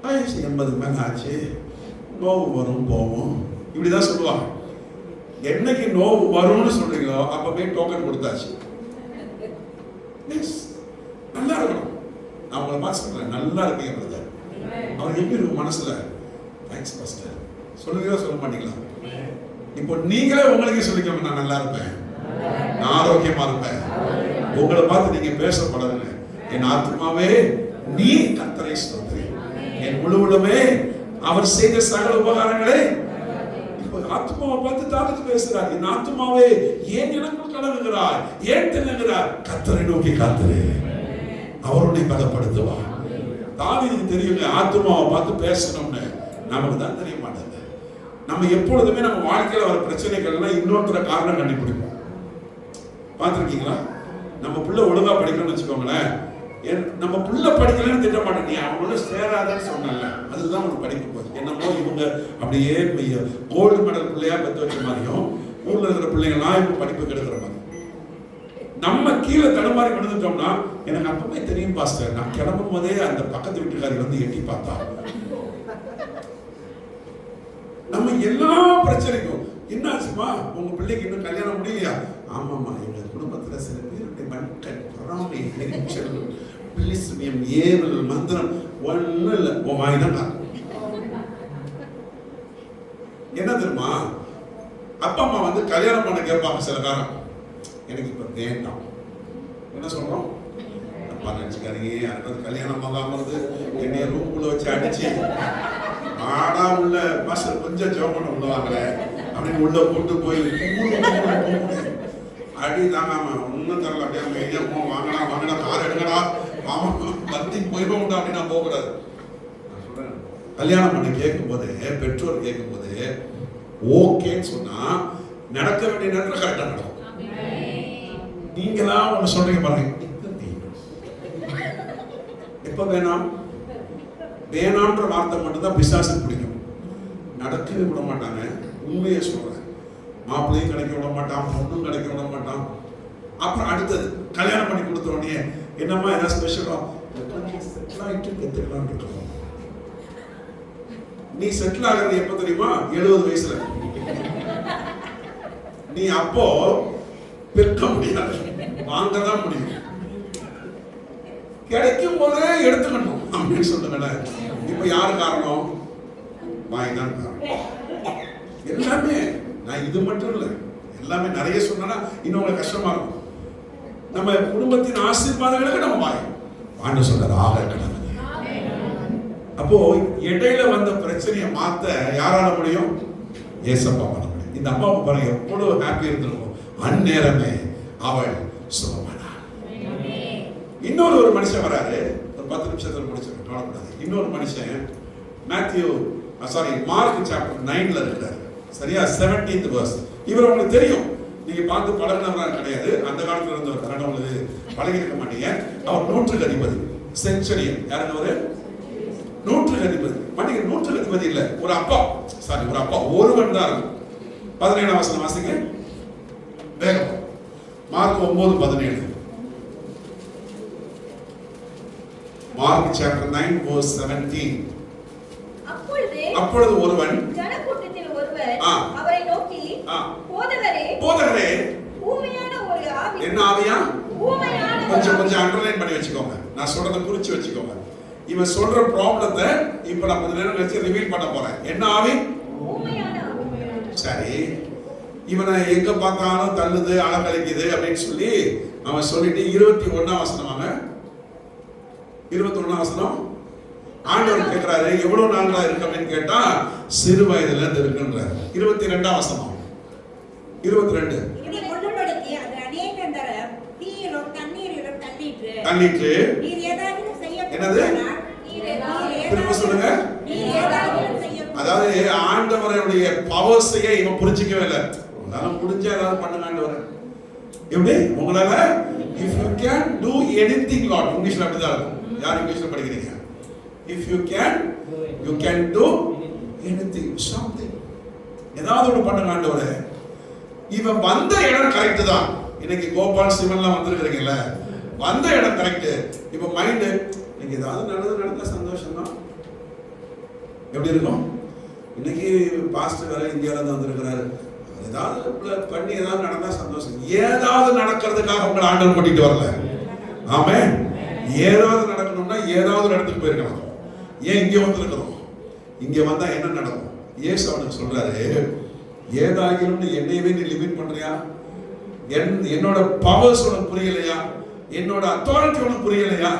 வயசு 80 மேலே ஆச்சு, நோவு வரும் போவோம், இப்படிதான் சொல்லுவாங்க. என்னைக்கு நோவு வரும்னு சொல்றீங்களோ அப்ப போய் டோக்கன் கொடுத்தாச்சு. நல்லா இருக்கணும். நான் உங்களை பார்த்து சொல்றேன், நல்லா இருக்கீங்க பிரதர். அவர் எப்படி இருக்கும் மனசுல, தேங்க்ஸ் பாஸ்டர் சொல்லுவீங்களா சொல்ல மாட்டீங்களா? இப்போ நீங்களே உங்களுக்கே சொல்லிக்கோங்க, நான் நல்லா இருப்பேன், நான் ஆரோக்கியமா இருப்பேன். உங்களை பார்த்து நீங்க பேசப்படவில்லை. என் ஆத்மாவே நீ கர்த்தரை ஸ்தோத்திரி, என் முழுவதுமே அவர் செய்த சகல உபகாரங்களே. இப்போ ஆத்மாவை பார்த்து தாவிது பேசுறார், என் ஆத்மாவே ஏன் எனக்குள் கலங்குகிறாய், ஏன் திணறுகிறாய், கர்த்தரை நோக்கி காத்திரு, அவருடைய பலப்படுத்துவா. தாவீதுக்கு தெரியுங்க, ஆத்மாவை பார்த்து பேசணும்னு. நமக்கு தான் தெரிய மாட்டேங்குது. நம்ம எப்பொழுதுமே நம்ம வாழ்க்கையில வர பிரச்சனைகள்லாம் இன்னொருத்தர காரணம் கண்டுபிடிப்போம். பார்த்துருக்கீங்களா? நம்ம பிள்ளை ஒழுங்கா படிக்கணும்னு வச்சுக்கோங்களேன், நம்ம புள்ள படிக்கலன்னு திட்ட மாட்டேன், நீ அவங்களோட சேராதன்னு சொன்னல, அதுதான் ஒரு படிப்பு போச்சு. என்னமோ இவங்க அப்படியே கோல்டு மெடல் பிள்ளையா பெற்று வச்ச மாதிரியும் ஊர்ல இருக்கிற பிள்ளைங்களாம் இப்ப படிப்பு கெடுக்கிற மாதிரி நம்ம கீழே தடுமாறி விழுந்துட்டோம்னா, எனக்கு அப்பவே தெரியும் பாஸ்டர், நான் கிளம்பும் போதே அந்த பக்கத்து வீட்டுக்காரி வந்து எட்டி பார்த்தா. நம்ம எல்லா பிரச்சனைக்கும் என்னாச்சுமா, உங்க பிள்ளைக்கு இன்னும் கல்யாணம் முடியலையா? ஆமாம்மா, எங்க குடும்பத்துல சில பேருடைய மண்கண் பொறாமை ஏவல் மந்திரம் ஒன்னும் இல்லை, உன் வாய் தான். என்ன தெரியுமா, அப்பா அம்மா வந்து கல்யாணம் பண்ண கேட்பாங்க சில காரம், எனக்கு இப்ப வேண்டாம். என்ன சொல்றோம், அப்பா நினைச்சுக்காதீங்க, யாருக்காவது கல்யாணம் ஆகாமது என்னைய ரூம்குள்ள வச்சு அடிச்சு ஆடா உள்ள மாஸ்டர் கொஞ்சம் ஜோமனை உள்ளவாங்கல அப்படின்னு உள்ள கூட்டு போய் அடி தாங்காம ஒன்னும் தரல, அப்படியே மெயினா வாங்கடா வாங்கடா கார் எடுங்கடா பத்தி போயிடும் அப்படின்னு நான் போகக்கூடாது. நான் சொல்றேன், கல்யாணம் பண்ண கேட்கும் போது பெற்றோர் கேட்கும் போது ஓகேன்னு சொன்னா நடக்க வேண்டிய நேரத்தில் கரெக்டா நடக்கும். நீங்களா ஒண்ணு சொல்றீங்க பாருங்க, எப்ப வேணாம் வேணான்ற வார்த்தை மட்டும்தான் பிசாசுக்கு பிடிக்கும், நடக்கவே விட மாட்டாங்க. உண்மையை சொல்றேன், மாப்பிள்ளையும் கிடைக்க விட மாட்டான், பொண்ணும் கிடைக்க விட மாட்டான். அப்புறம் அடுத்தது கல்யாணம் பண்ணி கொடுத்த உடனே என்னம்மா ஏதாவது ஸ்பெஷலா செட்டில் ஆகிட்டு கத்துக்கலாம் இருக்கோம். நீ செட்டில் ஆகிறது எப்ப தெரியுமா, 70 வயசுல. நீ அப்போ விற்க முடியாது, வாங்கதான் முடியும். கிடைக்கும் போதே எடுத்துக்கணும் அப்படின்னு சொல்லுங்க. இப்ப யாரு காரணம்? வாய் தான் காரணம். எல்லாமே நான் இது மட்டும் இல்லை, எல்லாமே நிறைய சொன்னா இன்னும் கஷ்டமா இருக்கும். நம்ம குடும்பத்தின் ஆசீர்வாதங்களுக்கு நம்ம வாய் வாண்ட சொல்றாரு ஆக கடமை. அப்போ இடையில வந்த பிரச்சனையை மாத்த யாரால முடியும்? ஏசப்பா பண்ண முடியும். இந்த அம்மாவுக்கு பாருங்க எவ்வளவு ஹாப்பி இருந்திருக்கும், அந்நேரமே அவள் சுகமானாள். இன்னொரு மனுஷன் வராரு, ஒரு 10 நிமிஷத்துல முடிச்சிருக்கேன், கவலைப்படாது. இன்னொரு மனுஷன் மார்க் சாப்டர் 9ல இருக்கிறார், சரியா 17th verse. இவர் உங்களுக்கு தெரியும், நீங்க பார்த்து பழகினவரா கிடையாது, அந்த காலத்துல இருந்தவர், அதனால உங்களுக்கு பழகி இருக்க மாட்டீங்க. அவர் 100க்கு அதிபதி, செஞ்சுரியன். யாருன்னு? ஒரு 100க்கு அதிபதி. மாட்டீங்க, 100க்கு அதிபதி இல்ல, ஒரு அப்பா ஒருவன் தான் இருக்கும். 17ஆம் வசனம் வாசிங்க வேகம். மார்க் 9:17. Mark chapter 9 verse 17. அப்பொழுது ஒருவன் ஜனக்கூட்டத்தில் ஒருவர் அவரை நோக்கி, போதகரே ஆவியா? கொஞ்சம் அண்டர்லைன் பண்ணி வச்சுக்கோங்க. நான் சொல்றத குறிச்சு வச்சுக்கோங்க. இவன் சொல்ற ப்ராப்ளத்தை இப்ப நான் கொஞ்ச நேரம் கழிச்சு ரிவீல் பண்ண போறேன். என்ன ஆவி? சரி, இவனை எங்க பார்த்தாலும் தள்ளுது, அலக்கழிக்குது அப்படின்னு சொல்லி அவன் சொல்லிட்டு 21ஆம் வசனமாங்க, 21ஆம் வசனம் ஆண்டவர் கேட்கிறாரு, எவ்வளவு நாளா இருக்கு அப்படின்னு கேட்டா சிறு வயதுல இருந்து இருக்குன்றார். 22ஆம் வசனம் 22 தள்ளிட்டு என்னது திரும்ப சொல்லுங்க. அதாவது ஆண்டவருடைய பவர்ஸையே இவன் புரிஞ்சிக்கவே இல்லை. உங்களால முடிஞ்ச ஏதாவது பண்ணுங்க ஆண்டவரே. எப்படி உங்களால if you can do anything Lord, இங்கிலீஷ்ல அப்படிதான் இருக்கும். யார் இங்கிலீஷ்ல படிக்கிறீங்க? if you can do anything, something, ஏதாவது ஒன்று பண்ணுங்க ஆண்டவரே. இவன் வந்த இடம் கரெக்ட் தான். இன்னைக்கு கோபால் சிவன்லாம் வந்திருக்கிறீங்கல்ல, வந்த இடம் கரெக்ட். இப்ப மைண்ட் நீங்க ஏதாவது நடந்த சந்தோஷம் தான். எப்படி இருக்கும்? இன்னைக்கு பாஸ்டர் வேற இந்தியால இருந்து வந்திருக்கிறாரு, ஏதாவது பண்ணி ஏதாவது நடந்தா சந்தோஷம். ஏதாவது நடக்கிறதுக்காக உங்களை ஆண்டவர் கூட்டிட்டு வரல. ஆமென். ஏதாவது நடக்கணும்னா ஏதாவது இடத்துக்கு போயிருக்கலாம். ஏன் இங்க வந்திருக்கிறோம்? இங்க வந்தா என்ன நடக்கும்? இயேசு அவனுக்கு சொல்றாரு, ஏதாகிலும் என்னையவே நீ லிமிட் பண்றியா? என்னோட பவர்ஸ் உனக்கு புரியலையா? என்னோட அத்தாரிட்டி உனக்கு புரியலையா?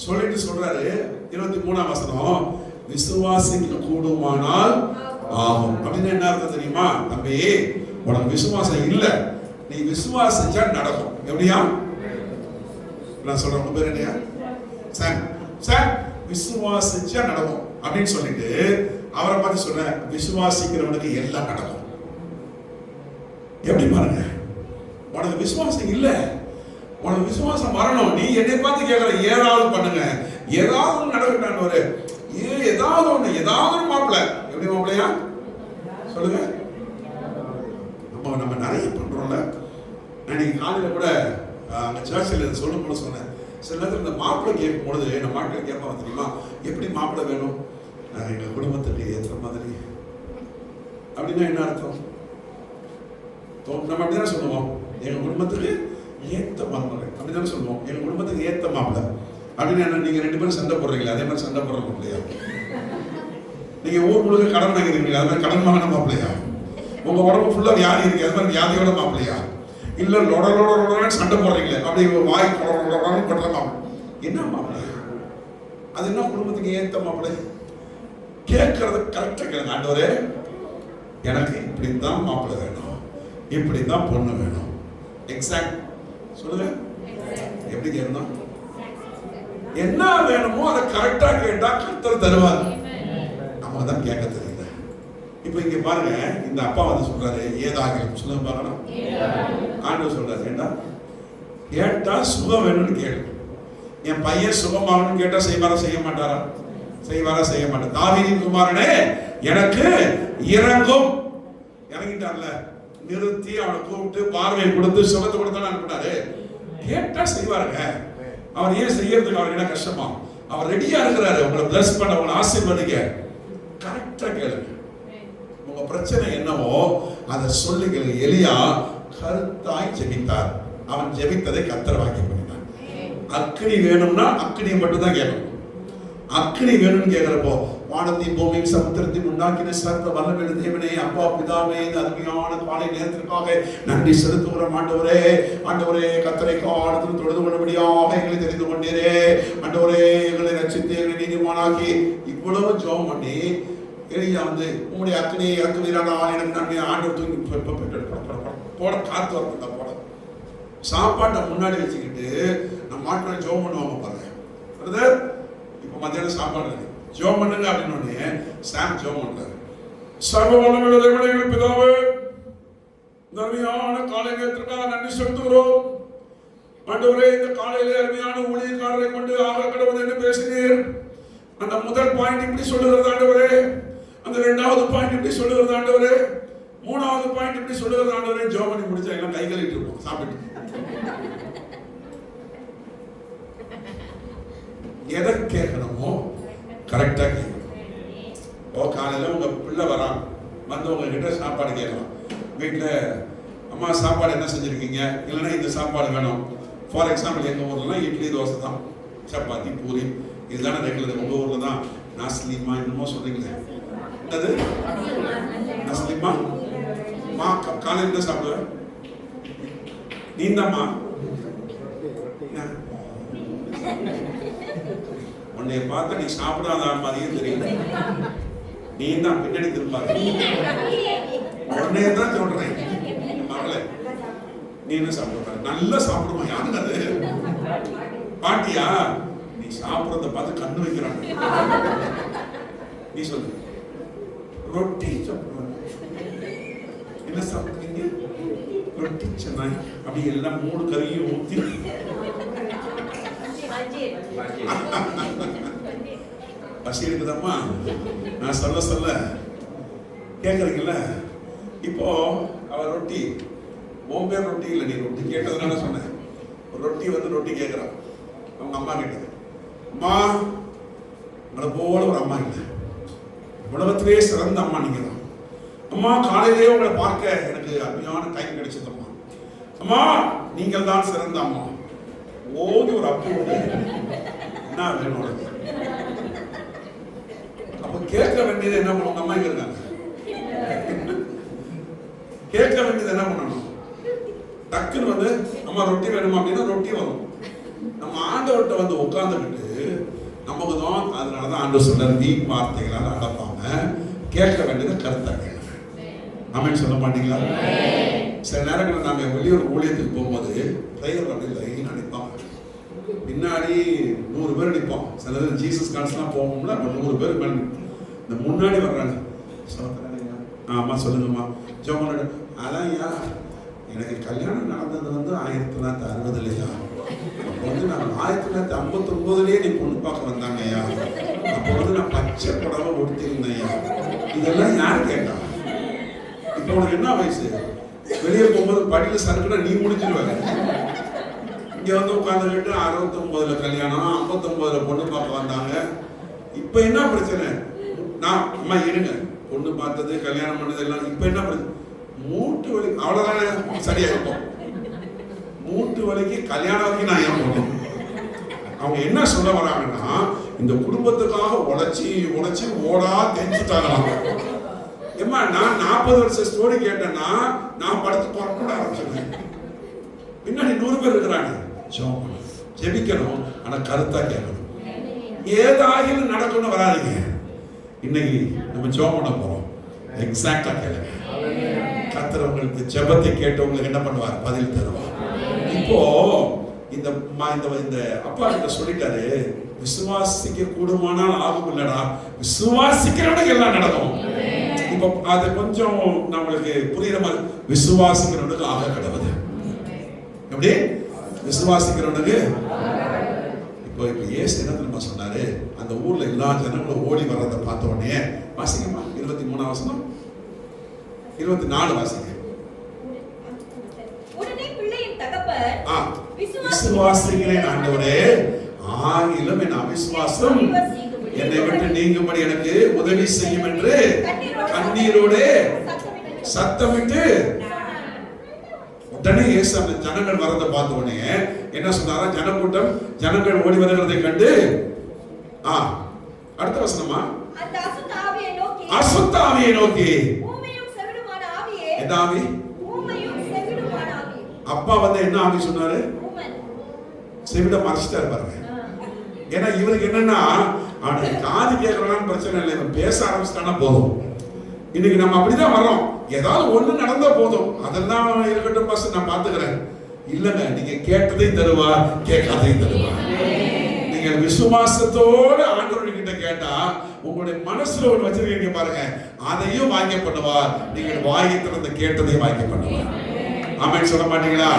சொல்லிட்டு சொல்றாரு 23ஆம் வசனம், விசுவாசிக்க கூடுமானால் ஆகும். அப்படின்னு என்ன அர்த்தம் தெரியுமா? தம்பி, உனக்கு விசுவாசம் இல்ல, நீ விசுவாசிச்சா நடக்கும். எப்படியா? நான் சொல்றேன், உங்க பேர் என்னையா? சார் விசுவாசிச்சா நடக்கும் அப்படின்னு சொல்லிட்டு அவரை பார்த்து சொல்ற, விசுவாசிக்கிறவனுக்கு எல்லாம் நடக்கும். எப்படி பாருங்க, உனக்கு விசுவாசம் இல்ல, உனக்கு விசுவாசம் வரணும். நீ என்னை பார்த்து கேட்கற, ஏதாவது பண்ணுங்க, ஏதாவது நடக்கட்டான்னு ஒரு ஏதாவது ஒரு மாப்பிள்ள. எப்படி மாப்பிள்ளையா சொல்லுங்க? நம்ம நிறைய பண்றோம்ல. அன்னைக்கு காலையில கூட அங்க சர்ச்சில் சொல்லும் போது சொன்னேன், சில நேரத்தில் இந்த மாப்பிள்ளை கேட்கும் பொழுது நம்ம மாப்பிள்ளை கேட்பாங்க தெரியுமா, எப்படி மாப்பிள்ளை வேணும்? எங்க குடும்பத்துக்கு ஏற்ற மாதிரி. அப்படின்னா என்ன அர்த்தம்? நம்ம அப்படிதான் சொல்லுவோம், எங்க குடும்பத்துக்கு ஏத்த மாப்பிள்ளை அப்படிதான் சொல்லுவோம். எங்க குடும்பத்துக்கு ஏத்த மாப்பிள்ளை அப்படின்னு என்ன? நீங்க 2 பேரும் சண்டை போடுறீங்களா? அதே மாதிரி சண்டை போடுற மாப்பிள்ளையா? நீங்க ஊர் முழுக்க கடன் வாங்கிருக்கீங்களா? அது மாதிரி கடன் வாங்கின மாப்பிள்ளையா? உங்க உடம்பு ஃபுல்லா வியாதி இருக்கு, அது மாதிரி வியாதியோட மாப்பிள்ளையா? இல்ல லொட சண்டை போடுறீங்களே, அப்படி வாய் படுற மாப்பிள்ளை. என்ன மாப்பிள்ளை அது? என்ன குடும்பத்துக்கு ஏத்த மாப்பிள்ளை? கேட்கறது கரெக்டா கேளுங்க. ஆண்டவரே, எனக்கு இப்படித்தான் மாப்பிள்ளை வேணும், இப்படித்தான் பொண்ணு வேணும். எக்ஸாக்ட் சொல்லுங்க. எப்படி கேட்கணும்? என்ன வேணுமோ அதை கரெக்டா கேட்டா கர்த்தர் தருவார். நம்ம தான் கேட்க தெரியல. இப்ப இங்க பாருங்க, இந்த அப்பா வந்து சொல்றாரு, ஏதாகிலும் சொல்லுங்க பாருங்க. ஆண்டவர் சொல்றாரு, ஏண்டா கேட்டா சுகம் வேணும்னு கேளு. என் பையன் சுகமாகணும்னு கேட்டா செய்வாரா செய்ய மாட்டாரா? செய்வாரா செய்ய மாட்டார். தாவீதின் குமாரனே, எனக்கு இறங்கும். இறங்கிட்டார்ல, நிறுத்தி அவனை கூப்பிட்டு பார்வை கொடுத்து சுகத்தை கொடுத்தாலும் அனுப்பினாரு. கேட்டா செய்வாருங்க. அவர் ஏன் செய்யறதுக்கு அவருக்கு என்ன கஷ்டமா? அவர் ரெடியா இருக்கிறாரு உங்களை பிளஸ் பண்ண, உங்களை ஆசீர்வதிக்க. கரெக்டா கேளுங்க. உங்க பிரச்சனை என்னவோ அதை சொல்லி கேளுங்க. எலியா கருத்தாய் ஜெபித்தார். அவன் ஜெபித்ததை கர்த்தர் வாங்கி பண்ணினான். அக்கினி வேணும்னா அக்கினியை மட்டும் தான் கேட்கணும். அக்கினி வேணும்னு கேட்கிறப்போ, வானத்தையும் பூமியும் சமுத்திரத்தையும் உண்டாக்கின சர்வ வல்லமையுள்ள தேவனே, அப்பா பிதாவே, இந்த அருமையான காலை நேரத்திற்காக நன்றி செலுத்துகிறோம். ஆண்டவரே, ஆண்டவரே, கர்த்தரை காலத்தில் தொழுது கொள்ளும்படியாக எங்களை தெரிந்து கொண்டீரே. ஆண்டவரே, எங்களை ரட்சித்து எங்களை நீதிமானாக்கி இவ்வளவு ஜெபம் பண்ணி எலியா வந்து உங்களுடைய அக்கினியை இறக்குவீரானா, எனக்கு நன்மை. ஆண்டவர் தூங்கி போட காத்து வரப்பட்ட போட சாப்பாட்டை முன்னாடி வச்சுக்கிட்டு நம்ம மாட்டு ஜெபம் பண்ணுவாங்க பாருங்க. இப்ப மத்தியானம் சாப்பாடு இருக்கு, ஜெபம் பண்ணுங்க அப்படின்னு சாம் ஜெபம் பண்றாரு. சர்வ வல்லமையுள்ள தேவனே பிதாவே, அருமையான காலை நேரத்திற்காக நன்றி செலுத்துகிறோம். ஆண்டவரே, இந்த காலையிலே அருமையான ஊழியக்காரரை கொண்டு ஆக கடவுள் என்று பேசினீர். அந்த முதல் பாயிண்ட் இப்படி சொல்லுகிறது ஆண்டவரே, அந்த 2வது பாயிண்ட் இப்படி சொல்லுகிறது ஆண்டவரே, 3வது பாயிண்ட் இப்படி சொல்லுகிறது ஆண்டவரே. ஜெபம் பண்ணி முடிச்சா எல்லாம் கை கழுவிட்டு இருப்போம் சாப்பிட்டு. எதை கேட்கணுமோ கரெக்டா கேட்கணும். காலையில உங்க பிள்ளை வரான், வந்து உங்ககிட்ட சாப்பாடு கேட்கலாம். வீட்டுல அம்மா சாப்பாடு என்ன செஞ்சுருக்கீங்க, இல்லைன்னா இந்த சாப்பாடு வேணும். ஃபார் எக்ஸாம்பிள் எங்கள் ஊர்லாம் இட்லி தோசை தான், சப்பாத்தி பூரி இதுதானே ரெகுலர். உங்கள் ஊரில் தான் நாஸ்லிமா என்னமோ சொல்கிறீங்களே, அது நாஸ்லிமா மா காலையில் தான் சாப்பிடுவேன். நீந்தாம்மா உன்னைய பார்த்தா நீ சாப்பிடாத மாதிரியே தெரியும். நீ தான் பின்னாடி திரும்பாரு. உடனே தான் சொல்றேன் மகளே, நீ என்ன சாப்பிடுற? நல்லா சாப்பிடுமா. யாருங்க அது? பாட்டியா? நீ சாப்பிடுறத பார்த்து கண்ணு வைக்கிறாங்க. நீ சொல்லு. ரொட்டி சாப்பிடுவாங்க. என்ன சாப்பிடுறீங்க? ரொட்டி சென்னை. அப்படி எல்லாம் 3 கறியும் ஊத்தி பசி இருக்குதாம்மா நான் சொல்ல சொல்ல கேட்குறீங்கல்ல. இப்போ அவ ரொட்டி, உன் பேர் ரொட்டி இல்லை, நீ ரொட்டி கேட்டதுனால சொன்னேன். ஒரு ரொட்டி வந்து ரொட்டி கேட்குறான் அவங்க அம்மா கிட்ட. அம்மா உங்களை போல ஒரு அம்மா இல்லை, உலகத்திலே சிறந்த அம்மா நீங்க தான். அம்மா காலையிலேயே உங்களை பார்க்க எனக்கு அருமையான டைம் கிடைச்சதம்மா. அம்மா நீங்கள் தான் சிறந்த அம்மா. ஓடி ஒரு அப்போ என்ன வேணும் உனக்கு? அப்ப கேட்க வேண்டியது என்ன பண்ணுவாங்க? அம்மா இங்க இருக்காங்க. கேட்க வேண்டியது என்ன பண்ணணும்? டக்குன்னு வந்து அம்மா ரொட்டி வேணுமா அப்படின்னா ரொட்டி வரும். நம்ம ஆண்டவர்கிட்ட வந்து உட்கார்ந்துக்கிட்டு நமக்கு தான், அதனாலதான் ஆண்டவர் சொல்றாரு, வீண் வார்த்தைகளால் அடப்பாம கேட்க வேண்டியது கருத்தா கேளுங்க. ஆமென் சொல்ல மாட்டீங்களா? சில நேரங்களில் நாங்கள் வெளியூர் ஊழியத்துக்கு போகும்போது டிரைவர் அப்படி லைன் அடிப்பாங்க. பின்னாடி 100 பேர் நிற்போம். சில பேர் ஜீசஸ் கான்ஸ்லாம் போகும்ல, அப்போ 100 பேர் மேலே இந்த முன்னாடி வர்றாங்க. ஆமா சொல்லுங்கம்மா ஜோமனோட. அதான் ஐயா எனக்கு கல்யாணம் நடந்தது வந்து 1960 இல்லையா, அப்போ வந்து நான் 1959 நீ பொண்ணு பார்க்க வந்தாங்க ஐயா. அப்போ வந்து நான் பச்சை புடவை உடுத்திருந்தேன் ஐயா. இதெல்லாம் யார் கேட்டா? இப்போ உனக்கு என்ன வயசு? வெளியே போகும்போது படியில சறுக்குனா நீ முடிஞ்சிருவாங்க. இங்க வந்து உட்காந்துக்கிட்டு 69 கல்யாணம், 59 பொண்ணு பார்க்க வந்தாங்க. இப்ப என்ன பிரச்சனை? நான் அம்மா இருங்க, பொண்ணு பார்த்தது கல்யாணம் பண்ணது எல்லாம் இப்ப என்ன பிரச்சனை? மூட்டு வலி அவ்வளவுதானே சரியா இருக்கும். மூட்டு வலிக்கு கல்யாணம் வரைக்கும் நான் ஏன் போனேன்? அவங்க என்ன சொல்ல வராங்கன்னா, இந்த குடும்பத்துக்காக உழைச்சி உழைச்சி ஓடா தெரிஞ்சுட்டாங்க. ஏமா நான் 40 வருஷம் ஸ்டோரி கேட்டேன்னா நான் படுத்து போற ஆரம்பிச்சிருக்கேன். பின்னாடி 100 பேர் இருக்கிறாங்க. ஜெபிக்கணும், ஆனா கருத்தா கேட்கணும். ஏதாயிலும் நடக்கணும் வராதிங்க. இன்னைக்கு நம்ம ஜெபம் பண்ண போறோம். எக்ஸாக்டா கேளுங்க. கர்த்தர் உங்களுக்கு ஜெபத்தை கேட்டவங்களுக்கு என்ன பண்ணுவார்? பதில் தருவார். இப்போ இந்த அப்பா கிட்ட சொல்லிட்டாரு, விசுவாசிக்க கூடுமானால் ஆகும் இல்லடா, விசுவாசிக்கிறவனுக்கு எல்லாம் நடக்கும். இப்போ அது கொஞ்சம் நம்மளுக்கு புரியுற மாதிரி, விசுவாசிக்கிறவனுக்கு ஆக கடவுது. எப்படி விசுவாசிக்கிறவனுக்கு? இப்போ இயேசு என்ன தெரியுமா சொன்னாரு? அந்த ஊர்ல எல்லா ஜனங்களும் ஓடி வர்றதை பார்த்த உடனே, வாசிங்கம்மா 23 வசனம் 24 வாசிங்க. உடனே பிள்ளையின் தகப்பன் விசுவாசிக்கிறேன் ஆண்டவரே, ஆகிலும் என் அவிசுவாசம் என்னை விட்டு நீங்கும்படி எனக்கு உதவி செய்யும் என்று கண்ணீரோடு சத்தமிட்டு. உடனே இயேசு அந்த ஜனங்கள் வரதை பார்த்த உடனே என்ன சொன்னாரா? ஜனக்கூட்டம் ஜனங்கள் ஓடி வருகிறதை கண்டு அடுத்த வசனமா, அசுத்த ஆவியை நோக்கி. என்ன ஆவி? அப்பா வந்து என்ன ஆவி சொன்னாரு? செவிட மறைச்சிட்டாரு பாருங்க. ஏன்னா இவருக்கு என்னன்னா, அவனுக்கு காது கேட்கறான்னு பிரச்சனை இல்லை, இவன் பேச ஆரம்பிச்சிட்டானா போதும். இன்னைக்கு நம்ம அப்படிதான் வர்றோம். ஏதாவது ஒண்ணு நடந்தா போதும், அதெல்லாம் இருக்கட்டும் பாஸ் நான் பாத்துக்கிறேன். இல்லங்க, நீங்க கேட்டதையும் தருவார், கேட்காதையும் தருவார். நீங்க விசுவாசத்தோடு ஆண்டவர் கிட்ட கேட்டா, உங்களுடைய மனசுல ஒண்ணு வச்சிருக்கீங்க பாருங்க, அதையும் வாங்கி பண்ணுவார். நீங்கள் வாங்கி திறந்து கேட்டதையும் வாங்கி பண்ணுவார். ஆமென் சொல்ல மாட்டீங்களா?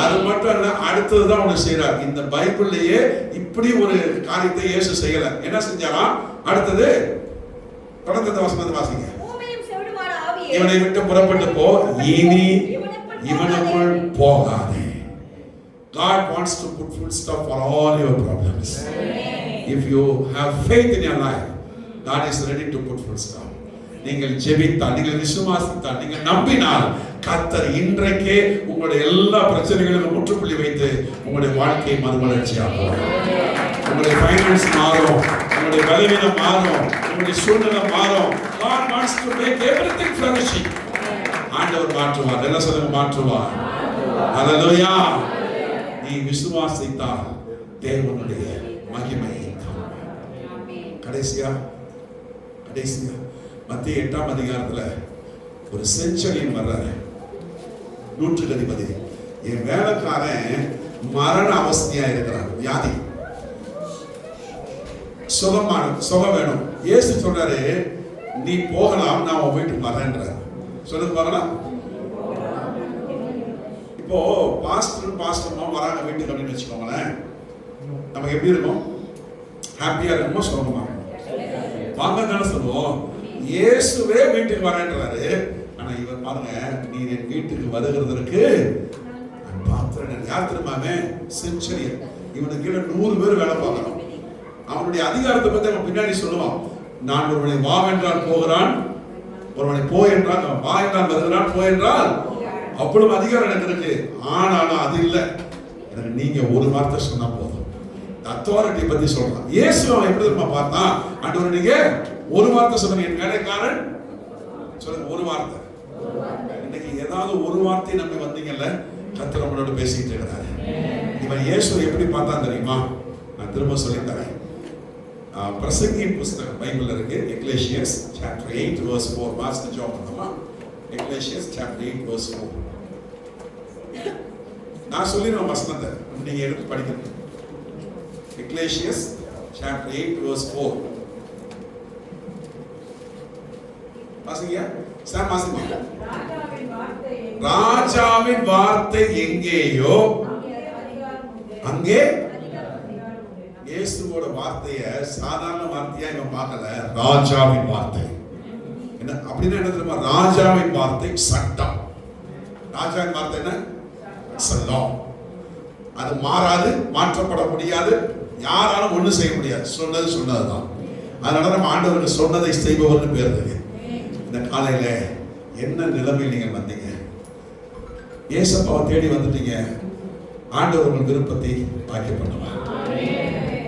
அது மட்டும் இல்ல, அடுத்ததுதான் ஒண்ணு செய்யறார். இந்த பைபிள்லயே இப்படி ஒரு காரியத்தை இயேசு செய்யல. என்ன செஞ்சாரா? அடுத்தது தொடர்ந்து வசனத்தை வாசிங்க. இவனை விட்டு புறப்பட்டு போ, இனி இவனுக்குள் போகாதே. God wants to put full stop for all your problems. If you have faith in your life, God is ready to put full stop. நீங்கள் ஜெபித்தால், நீங்கள் விசுவாசித்தால், நீங்கள் நம்பினால் கர்த்தர் இன்றைக்கே உங்களுடைய எல்லா பிரச்சனைகளுக்கும் முற்றுப்புள்ளி வைத்து உங்களுடைய வாழ்க்கையை மறுமலர்ச்சி ஆகும். உங்களுடைய ஃபைனான்ஸ் மாறும், உங்களுடைய பலவீனம் மாறும், உங்களுடைய சூழ்நிலை மாறும். God wants to make everything flourishing. ஆண்டவர் மாற்றுவார். என்ன சொல்லுங்க? மாற்றுவார். ஹல்லேலூயா. நீ விசுவாசித்தால் தேவனுடைய மகிமையை காண்பாய். கடைசியா மத்திய 8ஆம் அதிகாரத்துல ஒரு செஞ்சரியன் வர்றாரு, நூற்றுக்கு அதிபதி. என் வேலைக்காரன் மரண அவஸ்தையா இருக்கிறான், வியாதி, சுகம் வேணும். இயேசு சொல்றாரு, நீ போகலாம், நான் உன் வீட்டுக்கு வரேன்ற. சொல்லுங்க பார்க்கலாம். இப்போ பாஸ்டர்மா வராங்க வீட்டுக்கு அப்படின்னு வச்சுக்கோங்களேன், நமக்கு எப்படி இருக்கும்? ஹாப்பியா இருக்குமோ சுகமா இருக்கும்? வாங்க தானே சொல்லுவோம். இயேசுவே வீட்டுக்கு வரேன்றாரு. ஆனா இவர் பாருங்க, நீ என் வீட்டுக்கு வருகிறதற்கு நான் பாத்திரன். யார் தெரியுமாமே? செஞ்சரியன். இவனுக்கு கீழே 100 பேர் வேலை பார்க்கணும். அவனுடைய அதிகாரத்தை பத்தி அவன் பின்னாடி சொல்லுவான். நான் ஒருவனை வா என்றால் போகிறான், ஒருவனை போ என்றால் வா என்றால் வருகிறான், போ என்றால் அவ்வளவு அதிகாரம் எனக்கு இருக்கு. ஆனாலும் அது இல்லை, எனக்கு நீங்க ஒரு வார்த்தை சொன்னா போதும். அத்தாரிட்டி பத்தி சொல்றான். இயேசு அவன் எப்படி தெரியுமா பார்த்தான்? ஆண்டவர் நீங்க ஒரு வார்த்தை சொல்லுங்க, என் வேலைக்காரன் சொல்லுங்க, ஒரு வார்த்தை. இன்னைக்கு ஏதாவது ஒரு வார்த்தை நம்பி வந்தீங்கல்ல, கர்த்தர் உங்களோட பேசிட்டு இருக்கிறாரு. இவன் இயேசு எப்படி பார்த்தான் தெரியுமா? நான் திரும்ப சொல்லி தரேன். பிரசங்கியின் புஸ்தகம் பைபிள்ல இருக்கு. எக்லேசியஸ் chapter 8 verse 4. வாசித்து ஜெபம் பண்ணுமா? எக்லேசியஸ் chapter 8 verse 4. நான் சொல்லிடுவேன் வசனத்தை, நீங்க எடுத்து படிக்கணும். எக்லேசியஸ் chapter 8 verse 4. வாசிங்க சார், வாசிங்க. ராஜாவின் வார்த்தை எங்கேயோ அங்கே இயேசுவோட வார்த்தையை சாதாரண வார்த்தையா இவன் பார்க்கல. ராஜாவின் வார்த்தை என்ன அப்படின்னா என்ன தெரியுமா? ராஜாவின் வார்த்தை சட்டம். ராஜாவின் வார்த்தை என்ன? சட்டம். அது மாறாது, மாற்றப்பட முடியாது, யாராலும் ஒண்ணும் செய்ய முடியாது. சொன்னது சொன்னதுதான். அதனால நம்ம ஆண்டவருக்கு சொன்னதை செய்பவர்னு பேர் இருக்கு. இந்த காலையில என்ன நிலைமையில் நீங்க வந்தீங்க? இயேசுவை தேடி வந்துட்டீங்க. ஆண்டவர் உங்கள் விருப்பத்தை வாக்கிய பண்ணுவார்.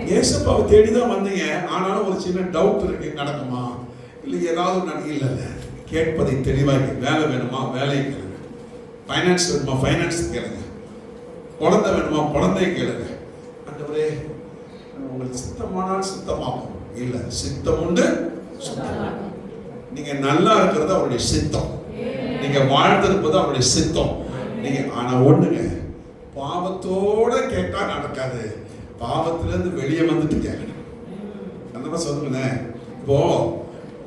இயேசுவை தேடி தான் வந்தீங்க. ஆனாலும் ஒரு சின்ன டவுட் இருக்கு, நடக்குமா இல்லை ஏதாவது இல்லை. கேட்பதை தெளிவாக்கி, வேலை வேணுமா வேலையை கேளுங்க, ஃபைனான்ஸ் வேணுமா ஃபைனான்ஸ் கேளுங்க, குழந்தை வேணுமா குழந்தையை கேளுங்க. ஆண்டவரே உங்களுக்கு சித்தமானால் சித்தமாகும், இல்லை சித்தம் உண்டு சுத்தம். நீங்க நல்லா இருக்கிறது அவருடைய சித்தம், நீங்க வாழ்ந்திருப்பது அவருடைய சித்தம். நீங்க ஆனா ஒண்ணுங்க, பாவத்தோட கேட்டா நடக்காது, பாவத்திலிருந்து வெளியே வந்துட்டு கேட்கணும். அந்த மாதிரி சொல்லுங்களேன். இப்போ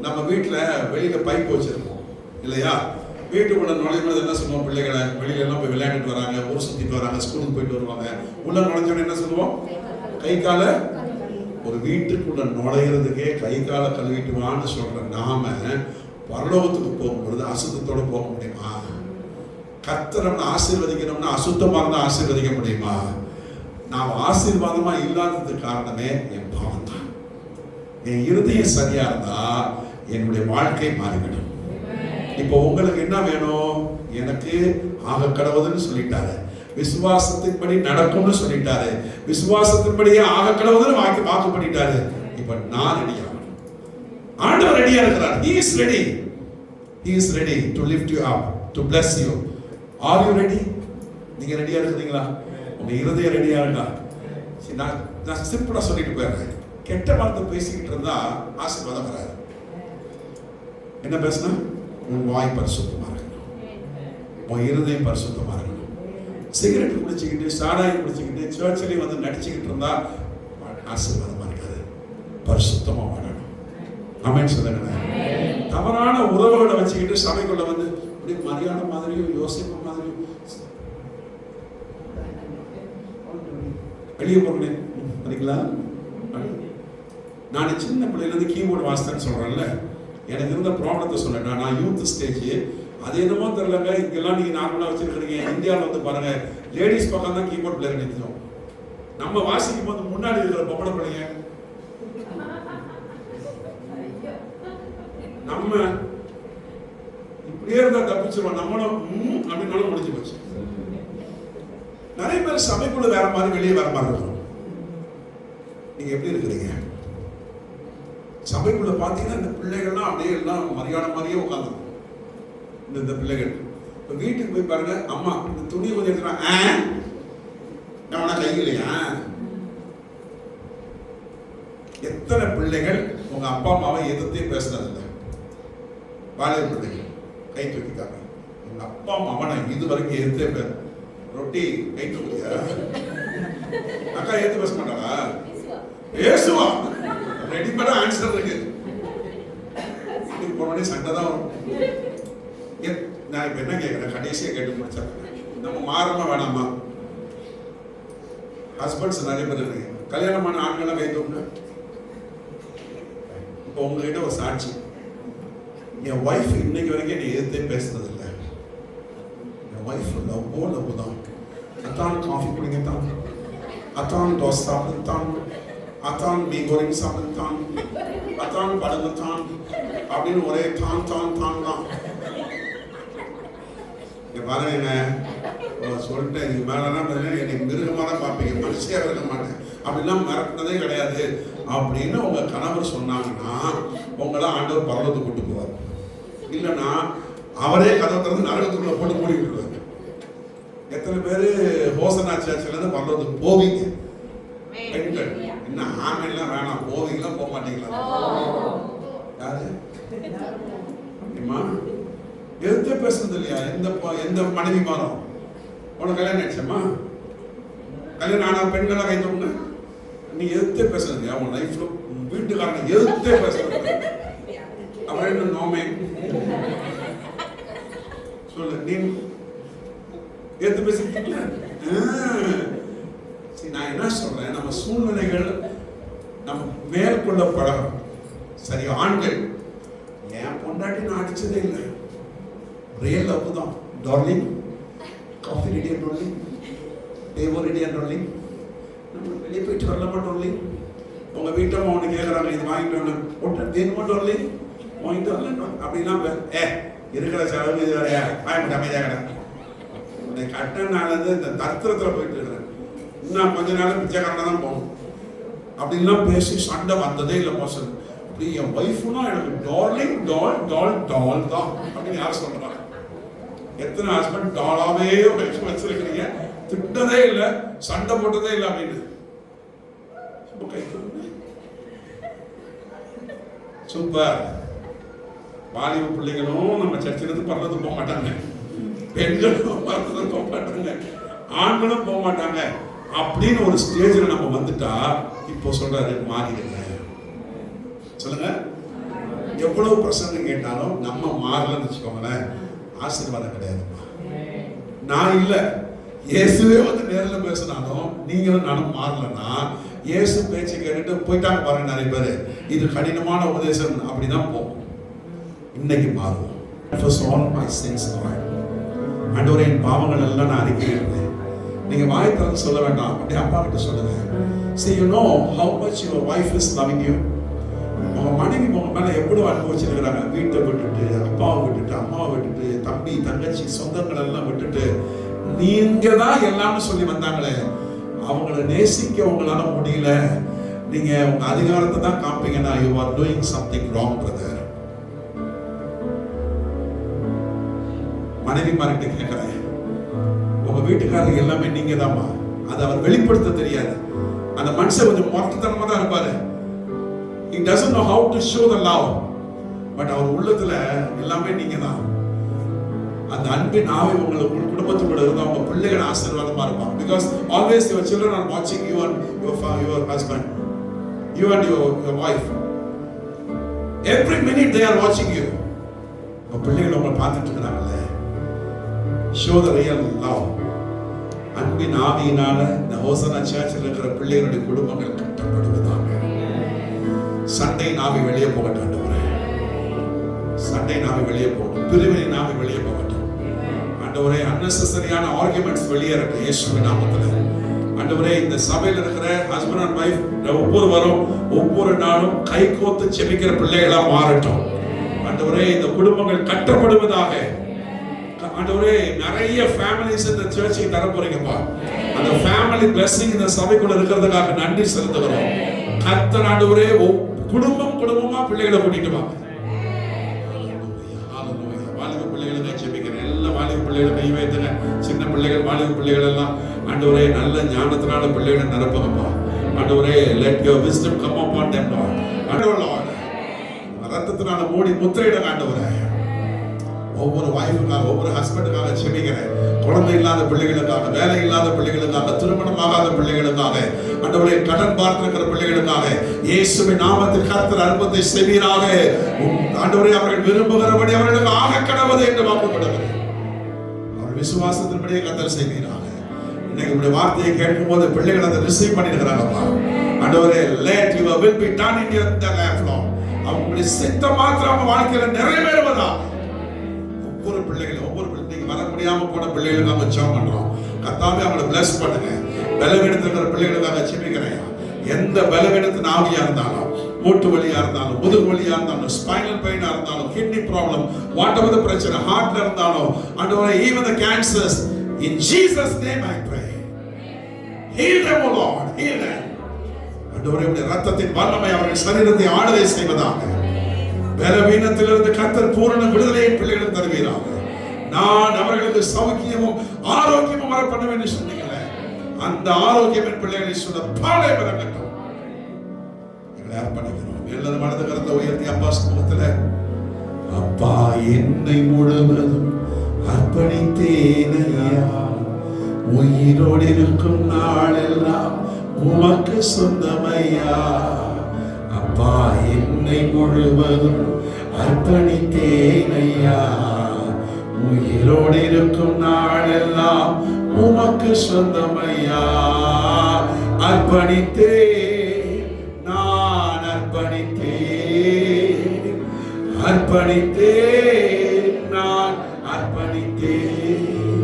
நம்ம வீட்டுல வெளியில பைப் வச்சிருக்கோம் இல்லையா? வீட்டுக்குள்ள நுழையும்போது என்ன சொல்லுவோம்? பிள்ளைகளை வெளியில எல்லாம் போய் விளையாண்டுட்டு வராங்க, ஊர் சுத்திட்டு வராங்க, ஸ்கூலுக்கு போயிட்டு வருவாங்க. உள்ள நுழைஞ்சோன்னு என்ன சொல்லுவோம்? கை கால. ஒரு வீட்டுக்குள்ள நுழையிறதுக்கே கை கால கழுவிட்டு வான்னு சொல்ற நாம பரலோகத்துக்கு போகும்பொழுது அசுத்தத்தோட போக முடியுமா? கர்த்தரை ஆசீர்வதிக்கணும்னா அசுத்தமா இருந்தா ஆசீர்வதிக்க முடியுமா? நான் ஆசீர்வாதமா இல்லாததுக்கு காரணமே என் பாவம் தான். என் இருதயம் சரியா இருந்தா என்னுடைய வாழ்க்கை மாறிவிடும். இப்போ உங்களுக்கு என்ன வேணும்? எனக்கு ஆக கடவுதுன்னு சொல்லிட்டாரு, விசுவாசத்தின்படி நடக்கும்னு சொல்லிட்டாரு, விசுவாசத்தின்படியே ஆக கடவுதுன்னு வாக்கு பண்ணிட்டாரு. இப்ப நான் ரெடியா, ஆண்டவர் ரெடியா இருக்கிறார். He is ready. He is ready to lift you up, to bless you. Are you ready? நீங்க ரெடியா இருக்கீங்களா? உங்க இருதயம் ரெடியா இருக்கா? நான் சிம்பிளா சொல்லிட்டு போயிடுறேன். கெட்ட வார்த்தை பேசிக்கிட்டு இருந்தா ஆசீர்வாதம் வராது. என்ன பேசுனா? உன் வாய் பரிசுத்தமா இருக்கணும், உன் இருதயம் பரிசுத்தமா இருக்கணும். சிகரெட் குடிச்சுக்கிட்டு சாராயம் குடிச்சுக்கிட்டு சர்ச்சிலையும் வந்து நடிச்சுக்கிட்டு இருந்தா ஆசீர்வாதமா இருக்காது. பரிசுத்தமா வாழணும். ஆமென் சொல்லுங்க. தவறான உறவுகளை வச்சுக்கிட்டு சபைக்குள்ள வந்து அப்படி மரியாதை மாதிரியும் யோசிப்பு மாதிரியும் வெளியே போறேன் சரிங்களா? நான் சின்ன பிள்ளையிலேருந்து கீபோர்டு வாசித்தேன்னு சொல்றேன்ல, எனக்கு இருந்த ப்ராப்ளத்தை சொன்னேன். நான் யூத் ஸ்டேஜ், அது என்னமோ தெரியலங்க. இங்கெல்லாம் நீங்க நார்மலா வச்சிருக்கீங்க. இந்தியாவில் வந்து பாருங்க, லேடிஸ் பக்கம் தான் கீபோர்ட் பிளேயர் நிற்கும். நம்ம வாசிக்கும் போது முன்னாடி இருக்கிற பொம்பளை பிள்ளைங்க, நம்ம இப்ப இப்படியே இருந்தா தப்பிச்சிருவோம், நம்மளும் அப்படின்னாலும் முடிஞ்சு போச்சு. நிறைய பேர் சபைக்குள்ள வேற மாதிரி, வெளியே வேற மாதிரி இருக்கும். நீங்க எப்படி இருக்கிறீங்க? சபைக்குள்ள பாத்தீங்கன்னா இந்த பிள்ளைகள்லாம் அப்படியே எல்லாம் மரியாதை மாதிரியே உட்காந்துருக்கும். இந்த பிள்ளைகள் இப்ப வீட்டுக்கு போய் பாருங்க, அம்மா இந்த துணி கொஞ்சம் எடுத்துனா நம்ம கையிலையா? எத்தனை பிள்ளைகள் உங்க அப்பா அம்மாவை எதிர்த்தே பேசுனதில்லை? வாலிப பிள்ளைகள் கை தூக்கிட்டாங்க. எங்க அப்பா அம்மாவை நான் இது வரைக்கும் எதிர்த்தே பேச. ரொட்டி கை தூக்கியா? அக்கா ஏத்து பேச மாட்டாளா? பேசுவா. ரெடிமேடா ஆன்சர் இருக்கு. போனோடனே சண்டை தான் வரும். நான் இப்ப என்ன கேட்கிறேன், கடைசியா கேட்டு முடிச்சா நம்ம மாறமா வேணாமா? ஹஸ்பண்ட்ஸ் நிறைய பேர் இருக்கு, கல்யாணமான ஆண்கள்லாம் கை தூக்குங்க. இப்போ உங்ககிட்ட ஒரு சாட்சி, என் ஒய்ஃப் இன்னைக்கு வரைக்கும் என்னை எதிர்த்தே பேசுறது இல்லை. என் ஒய்ஃப் லவ் தான். அத்தான் காஃபி குடிங்க தான், அத்தான் தோசை சாப்பிடு தான், அத்தான் மீ கோரிங் சாப்பிடு தான், அத்தான் படுங்க தான் அப்படின்னு ஒரே தான் தான் தான் தான். இங்க பாருங்க, சொல்லிட்டேன், இதுக்கு மேலாம் என்னை மிருகமாக தான் பார்ப்பீங்க, மனுஷியாக இருக்க மாட்டேன், அப்படிலாம் மிரட்டினதே கிடையாது அப்படின்னு உங்க கணவர் சொன்னாங்கன்னா உங்களை ஆண்டவர் பரலோகத்துக்கு கூட்டு போவார். இல்லைன்னா அவரே கதவை திறந்து நரகத்துக்குள்ள போட்டு மூடி விட்டுருவாரு. எத்தனை பேரு ஹோசனா சர்ச்சில் இருந்து பரலோகத்துக்கு போவீங்க? பெண்கள் என்ன ஆமையெல்லாம் வேணாம், போவீங்களா போக மாட்டீங்களா? யாரு எதிர்த்து பேசுறது இல்லையா? எந்த மனைவி மாறும்? உனக்கு கல்யாணம் ஆயிடுச்சம்மா, கல்யாணம் ஆனா பெண்கள்லாம் கை தூக்குங்க. நீ எதிர்த்தே பேசுறது இல்லையா? உன் லைஃப்ல வீட்டுக்காரனை எதிர்த்தே பேசுறது அவன் நோமே சொல்லு. நீ எதிர்த்து பேசிட்டீங்களா? நான் என்ன சொல்றேன், நம்ம சூழ்நிலைகள் நம்ம மேற்கொள்ள பழகும். சரி, ஆண்கள் என் பொண்டாட்டி நான் அடிச்சதே இல்லை, ரியல் லவ் தான். டார்லிங் காஃபி ரெடி டார்லிங், டேவோ ரெடி டார்லிங், நம்ம வெளியே போயிட்டு வரலாமா டார்லிங்? உங்க வீட்டம்மா ஒன்று கேட்குறாங்க, இது வாங்கிட்டு வரணும், போட்டு வேணுமா டார்லிங்? வாங்கிட்டு வரல அப்படிலாம் இருக்கிற செலவு இது வேறையா? வாங்கிட்டு அமைதியாக உன்னை கட்டனாலது இந்த தர்த்தத்தில் போயிட்டு இருக்கிறேன், இன்னும் கொஞ்ச நாள் பிச்சைக்காரனா தான் போகணும் அப்படின்லாம் பேசி சண்டை வந்ததே இல்லை. மோசம் அப்படி என் ஒய்ஃப்னா எனக்கு டார்லிங் டால் டால் டால் தான் அப்படின்னு யார் சொல்றாங்க? எத்தனை ஹஸ்பண்ட் டாலாவே வச்சிருக்கிறீங்க? திட்டதே இல்லை, சண்டை போட்டதே இல்லை அப்படின்னு. சூப்பர். வாலிப பிள்ளைகளும் நம்ம சர்ச்சிலிருந்து பரலத்துக்கு போக மாட்டாங்க, பெண்களும் பரலத்துக்கு போக மாட்டாங்க, ஆண்களும் போக மாட்டாங்க. அப்படின்னு ஒரு ஸ்டேஜில் நம்ம வந்துட்டா இப்போ சொல்றாரு மாறிடுங்க. சொல்லுங்க, எவ்வளவு பிரசங்கம் கேட்டாலும் நம்ம மாறலன்னு வச்சுக்கோங்களேன், ஆசீர்வாதம் கிடையாதுமா. நான் இல்ல, இயேசுவே வந்து நேரில் பேசினாலும் நீங்களும் நானும் மாறலன்னா, இயேசு பேச்சு கேட்டுட்டு போயிட்டாங்க பாருங்க நிறைய பேர், இது கடினமான உபதேசம் அப்படிதான் போகும். இன்னைக்கு மாறுவோம். ஆண்டவரே, என் பாவங்கள் எல்லாம் நான் அறிக்கையிடுறேன். நீங்க வாய் திறந்து சொல்ல வேண்டாம், அப்படியே அப்பா கிட்ட சொல்லுங்க. See, you know how much your wife is loving you. உங்க மனைவி உங்க மேல எவ்வளவு அன்பு வச்சிருக்கிறாங்க. வீட்டை விட்டுட்டு, அப்பாவை விட்டுட்டு, அம்மாவை விட்டுட்டு, தம்பி தங்கச்சி சொந்தங்கள் எல்லாம் விட்டுட்டு நீங்க தான் எல்லாம்னு சொல்லி வந்தாங்களே, அவங்களை நேசிக்க உங்களால முடியல. நீங்க உங்க அதிகாரத்தை தான் காப்பீங்கன்னா you are doing something wrong, brother. மனைவி மாறிட்டு கேட்கிறேன், உங்க வீட்டுக்காரருக்கு எல்லாமே நீங்க தான்மா. அதை அவர் வெளிப்படுத்த தெரியாது. அந்த மனுஷன் கொஞ்சம் மொத்தத்தனமா தான் இருப்பாரு. He doesn't know how to show the love. But அவர் உள்ளத்துல எல்லாமே நீங்க தான். அந்த அன்பின் ஆவி உங்களுக்கு குடும்பத்தோட இருந்தா உங்க பிள்ளைகள் ஆசீர்வாதமா இருப்பாங்க. Because always your children are watching you and your husband, you and your wife. Every minute they are watching you. உங்க பிள்ளைகள் உங்களை பார்த்துட்டு இருக்காங்கல்ல. Show the real love. அன்பின் ஆவியினால இந்த ஹோசனா சர்ச்சில் இருக்கிற பிள்ளைகளுடைய குடும்பங்கள் கட்டப்படுவதாக. சண்டை நாவி வெளியே போகட்டும் ஆண்டவரே, சண்டை நாவி வெளியே போகட்டும், பிரிவினை நாவி வெளியே போகட்டும் ஆண்டவரே. அன்னெசரியான ஆர்குமெண்ட்ஸ் வெளியேறட்டும் இயேசுவின் நாமத்தில் ஆண்டவரே. இந்த சபையில் இருக்கிற ஹஸ்பண்ட் அண்ட் வைஃப் ஒவ்வொருவரும் ஒவ்வொரு நாளும் கை கோத்து செபிக்கிற பிள்ளைகளா மாறட்டும் ஆண்டவரே இந்த குடும்பங்கள் கட்டப்படுவதாக. ஆண்டவரே நிறைய ஃபேமிலிஸ் இந்த சர்ச்சை தர போறீங்கப்பா. அந்த ஃபேமிலி பிளெஸிங் இந்த சபைக்குள்ள இருக்கிறதுக்காக நன்றி செலுத்துகிறோம். கர்த்தர் ஆண்டவரே குடும்பம் குடும்பமா பிள்ளைகளை கூட்டிட்டு வாங்க. வாலிப பிள்ளைகளுக்கு ஜெபிக்கிறேன். எல்லா வாலிப பிள்ளைகளை கை வைத்துங்க. சின்ன பிள்ளைகள் வாலிப பிள்ளைகள் எல்லாம் ஆண்டவரே நல்ல ஞானத்தினால பிள்ளைகளை நிரப்புங்கப்பா. ஆண்டவரே let your wisdom come upon them Lord. ஆண்டவரே ரத்தத்தினால மூடி முத்திரையிடுங்க ஆண்டவரே. ஒவ்வொரு வைஃபுக்காக ஒவ்வொரு ஹஸ்பண்டுக்காக ஜெபிக்கிறேன். குழந்தை இல்லாத பிள்ளைகளுக்காக, வேலை இல்லாத பிள்ளைகளுக்காக, திருமணமாகாத பிள்ளைகளுக்காக, ஆண்டவரே கடன் பார்த்திருக்கிற பிள்ளைகளுக்காக இயேசுவின் நாமத்தில் கர்த்தர் அற்புதத்தை செய்வீராக. ஆண்டவரே அவர்கள் விரும்புகிறபடி அவர்களுக்கு ஆக கடவுது என்று வாக்குப்படுகிறேன். அவர் விசுவாசத்தின்படியே கர்த்தர் செய்வீராக. இன்னைக்கு உங்களுடைய வார்த்தையை கேட்கும் போது பிள்ளைகள் அதை ரிசீவ் பண்ணிருக்கிறாங்கப்பா. ஆண்டவரே let your will be done in your life Lord. அவங்களுடைய சித்தம் மாத்திரம் அவங்க வாழ்க்கையில நிறைவேறுவதா. ஒவ்வொரு பிள்ளைகளும் வர முடியாம போன பிள்ளைகளுக்காக ஜெபம் பண்றோம். கர்த்தாவே அவங்களை bless பண்ணுங்க. பலவீனத்துல பிள்ளைகளுக்காக ஜெபிக்கிறேன். எந்த பலவீனத்தின் ஆவியா இருந்தாலும், மூட்டு வலியா இருந்தாலும், முதுகு வலியா இருந்தாலும், ஸ்பைனல் பெயினா இருந்தாலும், கிட்னி ப்ராப்ளம், வாட் எவர் தி பிரச்சனை, ஹார்ட்ல இருந்தாலும், ஆண்டவரே even the cancers, in Jesus name I pray. Heal them O Lord, heal them. ஆண்டவரே உம்முடைய இரத்தத்தின் வல்லமை அவர்கள் சரீரத்தை ஆளுகை செய்வதாக. பலவீனத்திலிருந்து கர்த்தர் பூரண விடுதலையை பிள்ளைகளுக்கு தருவீராக. நான் அவர்களுக்கு சௌக்கியமும் ஆரோக்கியமும் வர பண்ண வேண்டும் சொன்னீங்களே, அந்த ஆரோக்கியம் பிள்ளைகளை சொல்ல பாலை வரட்டும். எங்களை அர்ப்பணிக்கிறோம். எல்லாரும் மனது கருத்தை உயர்த்தி அப்பா சமூகத்தில், அப்பா என்னை முழுவதும் அர்ப்பணித்தேனையா, உயிரோடு இருக்கும் நாளெல்லாம் உமக்கு சொந்தமையா. அப்பா என்னை முழுவதும் அர்ப்பணித்தேனையா, உயிரோடு இருக்கும் நாளெல்லாம் உமக்கு சொந்தமையா. அர்ப்பணித்தே நான் அர்ப்பணித்தேன், அர்ப்பணித்தேன் நான் அர்ப்பணித்தேன்.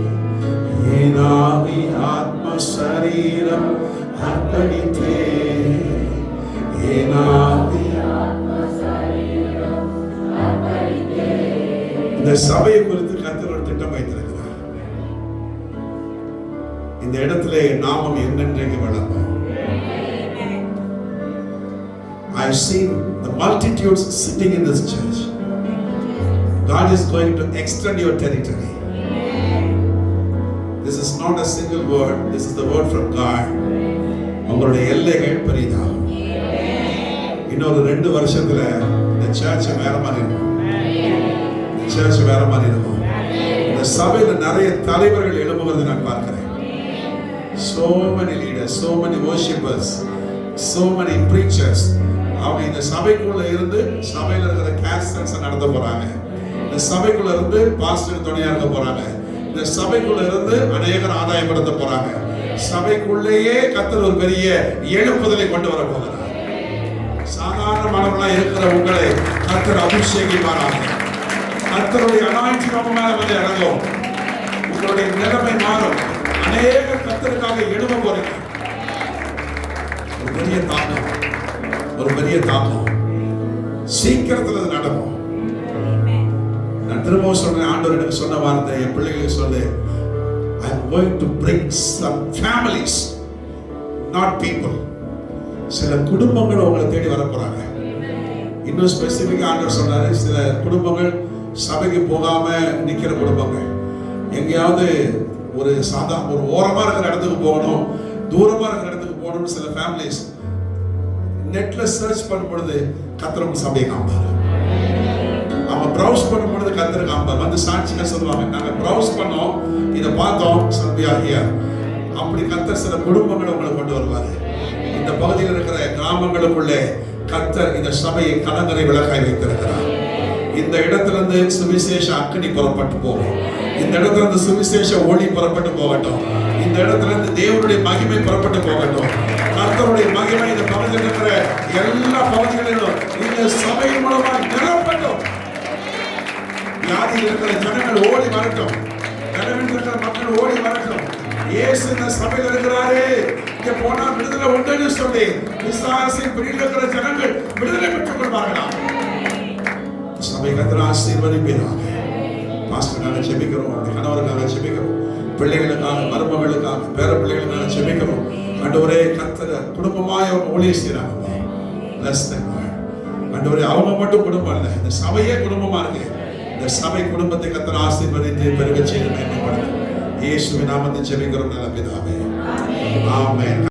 என் ஆவி ஆத்ம சரீரம் அர்ப்பணித்தேன். என் ஆவி இந்த சபையை குறித்து கர்த்தர் ஒரு திட்டம் வைத்திருக்கிறார். இந்த இடத்திலே நாமம் என்னென்றைக்கு வளரும். I have seen the multitudes sitting in this church. God is going to extend your territory. This is not a single word. This is the word from God. உங்களுடைய எல்லைகள் பெரிதாகும். இன்னொரு 2 வருஷத்துல இந்த சர்ச் வேற மாதிரி இருக்கும். சர்ச் வேற மாதிரி இருக்கும். இந்த சபையில நிறைய தலைவர்கள் எழும்புவதை நான் பார்க்கிறேன். So many leaders, so many worshippers, so many preachers. அவங்க இந்த சபைக்குள்ள இருந்து சபையில இருக்கிற கேஸ்டன்ஸ் நடத்த போறாங்க. இந்த சபைக்குள்ள இருந்து பாஸ்டர் துணையா இருக்க போறாங்க. இந்த சபைக்குள்ள இருந்து அநேகர் ஆதாயப்படுத்த போறாங்க. சபைக்குள்ளேயே கர்த்தர் ஒரு பெரிய எழுப்புதலை கொண்டு வர போகிறார். சாதாரணமானவர்களா இருக்கிற உங்களை கர்த்தர் அபிஷேகிப்பாராக. கர்த்தருடைய அனாயிண்டிங் நம்ம மேல வந்து இறங்கும். உங்களுடைய நிலைமை மாறும். அநேக கர்த்தருக்காக எழும்ப போறீங்க. ஒரு பெரிய தாக்கம், ஒரு பெரிய தாக்கம் சீக்கிரத்துல அது நடக்கும். நான் திரும்பவும் சொல்றேன், ஆண்டவர் எனக்கு சொன்ன வார்த்தை என் பிள்ளைகளுக்கு சொல்லு, I am going to bring some families, not people. சில குடும்பங்கள் உங்களை தேடி வர போறாங்க. இன்னும் ஸ்பெசிபிக்கா ஆண்டவர் சொன்னாரு, சில குடும்பங்கள் சபைக்கு போகாம நிக்கிற குடும்பங்கள், எங்கேயாவது ஒரு ஒரு ஓரமா இருக்கிற இடத்துக்கு போகணும், தூரமா இருக்கிற இடத்துக்கு போகணும்னு சில ஃபேமிலிஸ் நெட்ல சர்ச் பண்ணும் பொழுது கர்த்தர் சபையை காண்பாரு. அவங்க ப்ரௌஸ் பண்ணும் பொழுது கர்த்தர் காண்பார். வந்து சாட்சிகள் சொல்லுவாங்க, நாங்க ப்ரௌஸ் பண்ணோம், இதை பார்த்தோம், சபியா ஹியர். அப்படி கர்த்தர் சில குடும்பங்களை உங்களை கொண்டு வருவாரு. இந்த பகுதியில் இருக்கிற கிராமங்களுக்குள்ளே கர்த்தர் இந்த சபையை கலங்கரை விளக்காய் வைத்திருக்கிறார். இந்த இடத்திலிருந்து சுவிசேஷ அக்கினி புறப்பட்டு போகும். இந்த இடத்திலிருந்து சுவிசேஷ ஒளி புறப்பட்டு போகட்டும். இந்த இடத்திலிருந்து தேவனுடைய மகிமை புறப்பட்டு போகட்டும். கர்த்தருடைய மகிமை இந்த பகுதியில் இருக்கிற எல்லா பகுதிகளிலும் இந்த சபையின் மூலமாக நிரப்பட்டும். வியாதியில் இருக்கிற ஜனங்கள் ஓடி வரட்டும். கடவில் இருக்கிற மக்கள் ஓடி வரட்டும். இயேசு இந்த சபையில் இருக்கிறாரே, இங்க போனா விடுதலை உண்டுன்னு சொல்லி பிசாசின் பிடியில் இருக்கிற ஜனங்கள் விடுதலை பெற்றுக் கொள்வார்களா? சபை கர்த்தர் ஆசீர்வதிப்பீராக. பாஸ்டருக்காக ஜெபிக்கிறோம், அவருடைய கணவருக்காக ஜெபிக்கிறோம், பிள்ளைகளுக்காக, மருமகளுக்காக, பேர பிள்ளைகளுக்காக ஜெபிக்கிறோம். ஆண்டவரே கர்த்தர் குடும்பமாய் அவங்க ஊழியம் செய்றாங்கப்பா. Bless them, Lord. ஆண்டவரே அவங்க மட்டும் குடும்பம் இல்லை, இந்த சபையே குடும்பமா இருக்கு. இந்த சபை குடும்பத்தை கர்த்தர் ஆசீர்வதித்து பெருக செய்து மேன்மைப்படுத்த இயேசுவின் நாமத்தில் ஜெபிக்கிறோம் நல்ல பிதாவே. ஆமென்.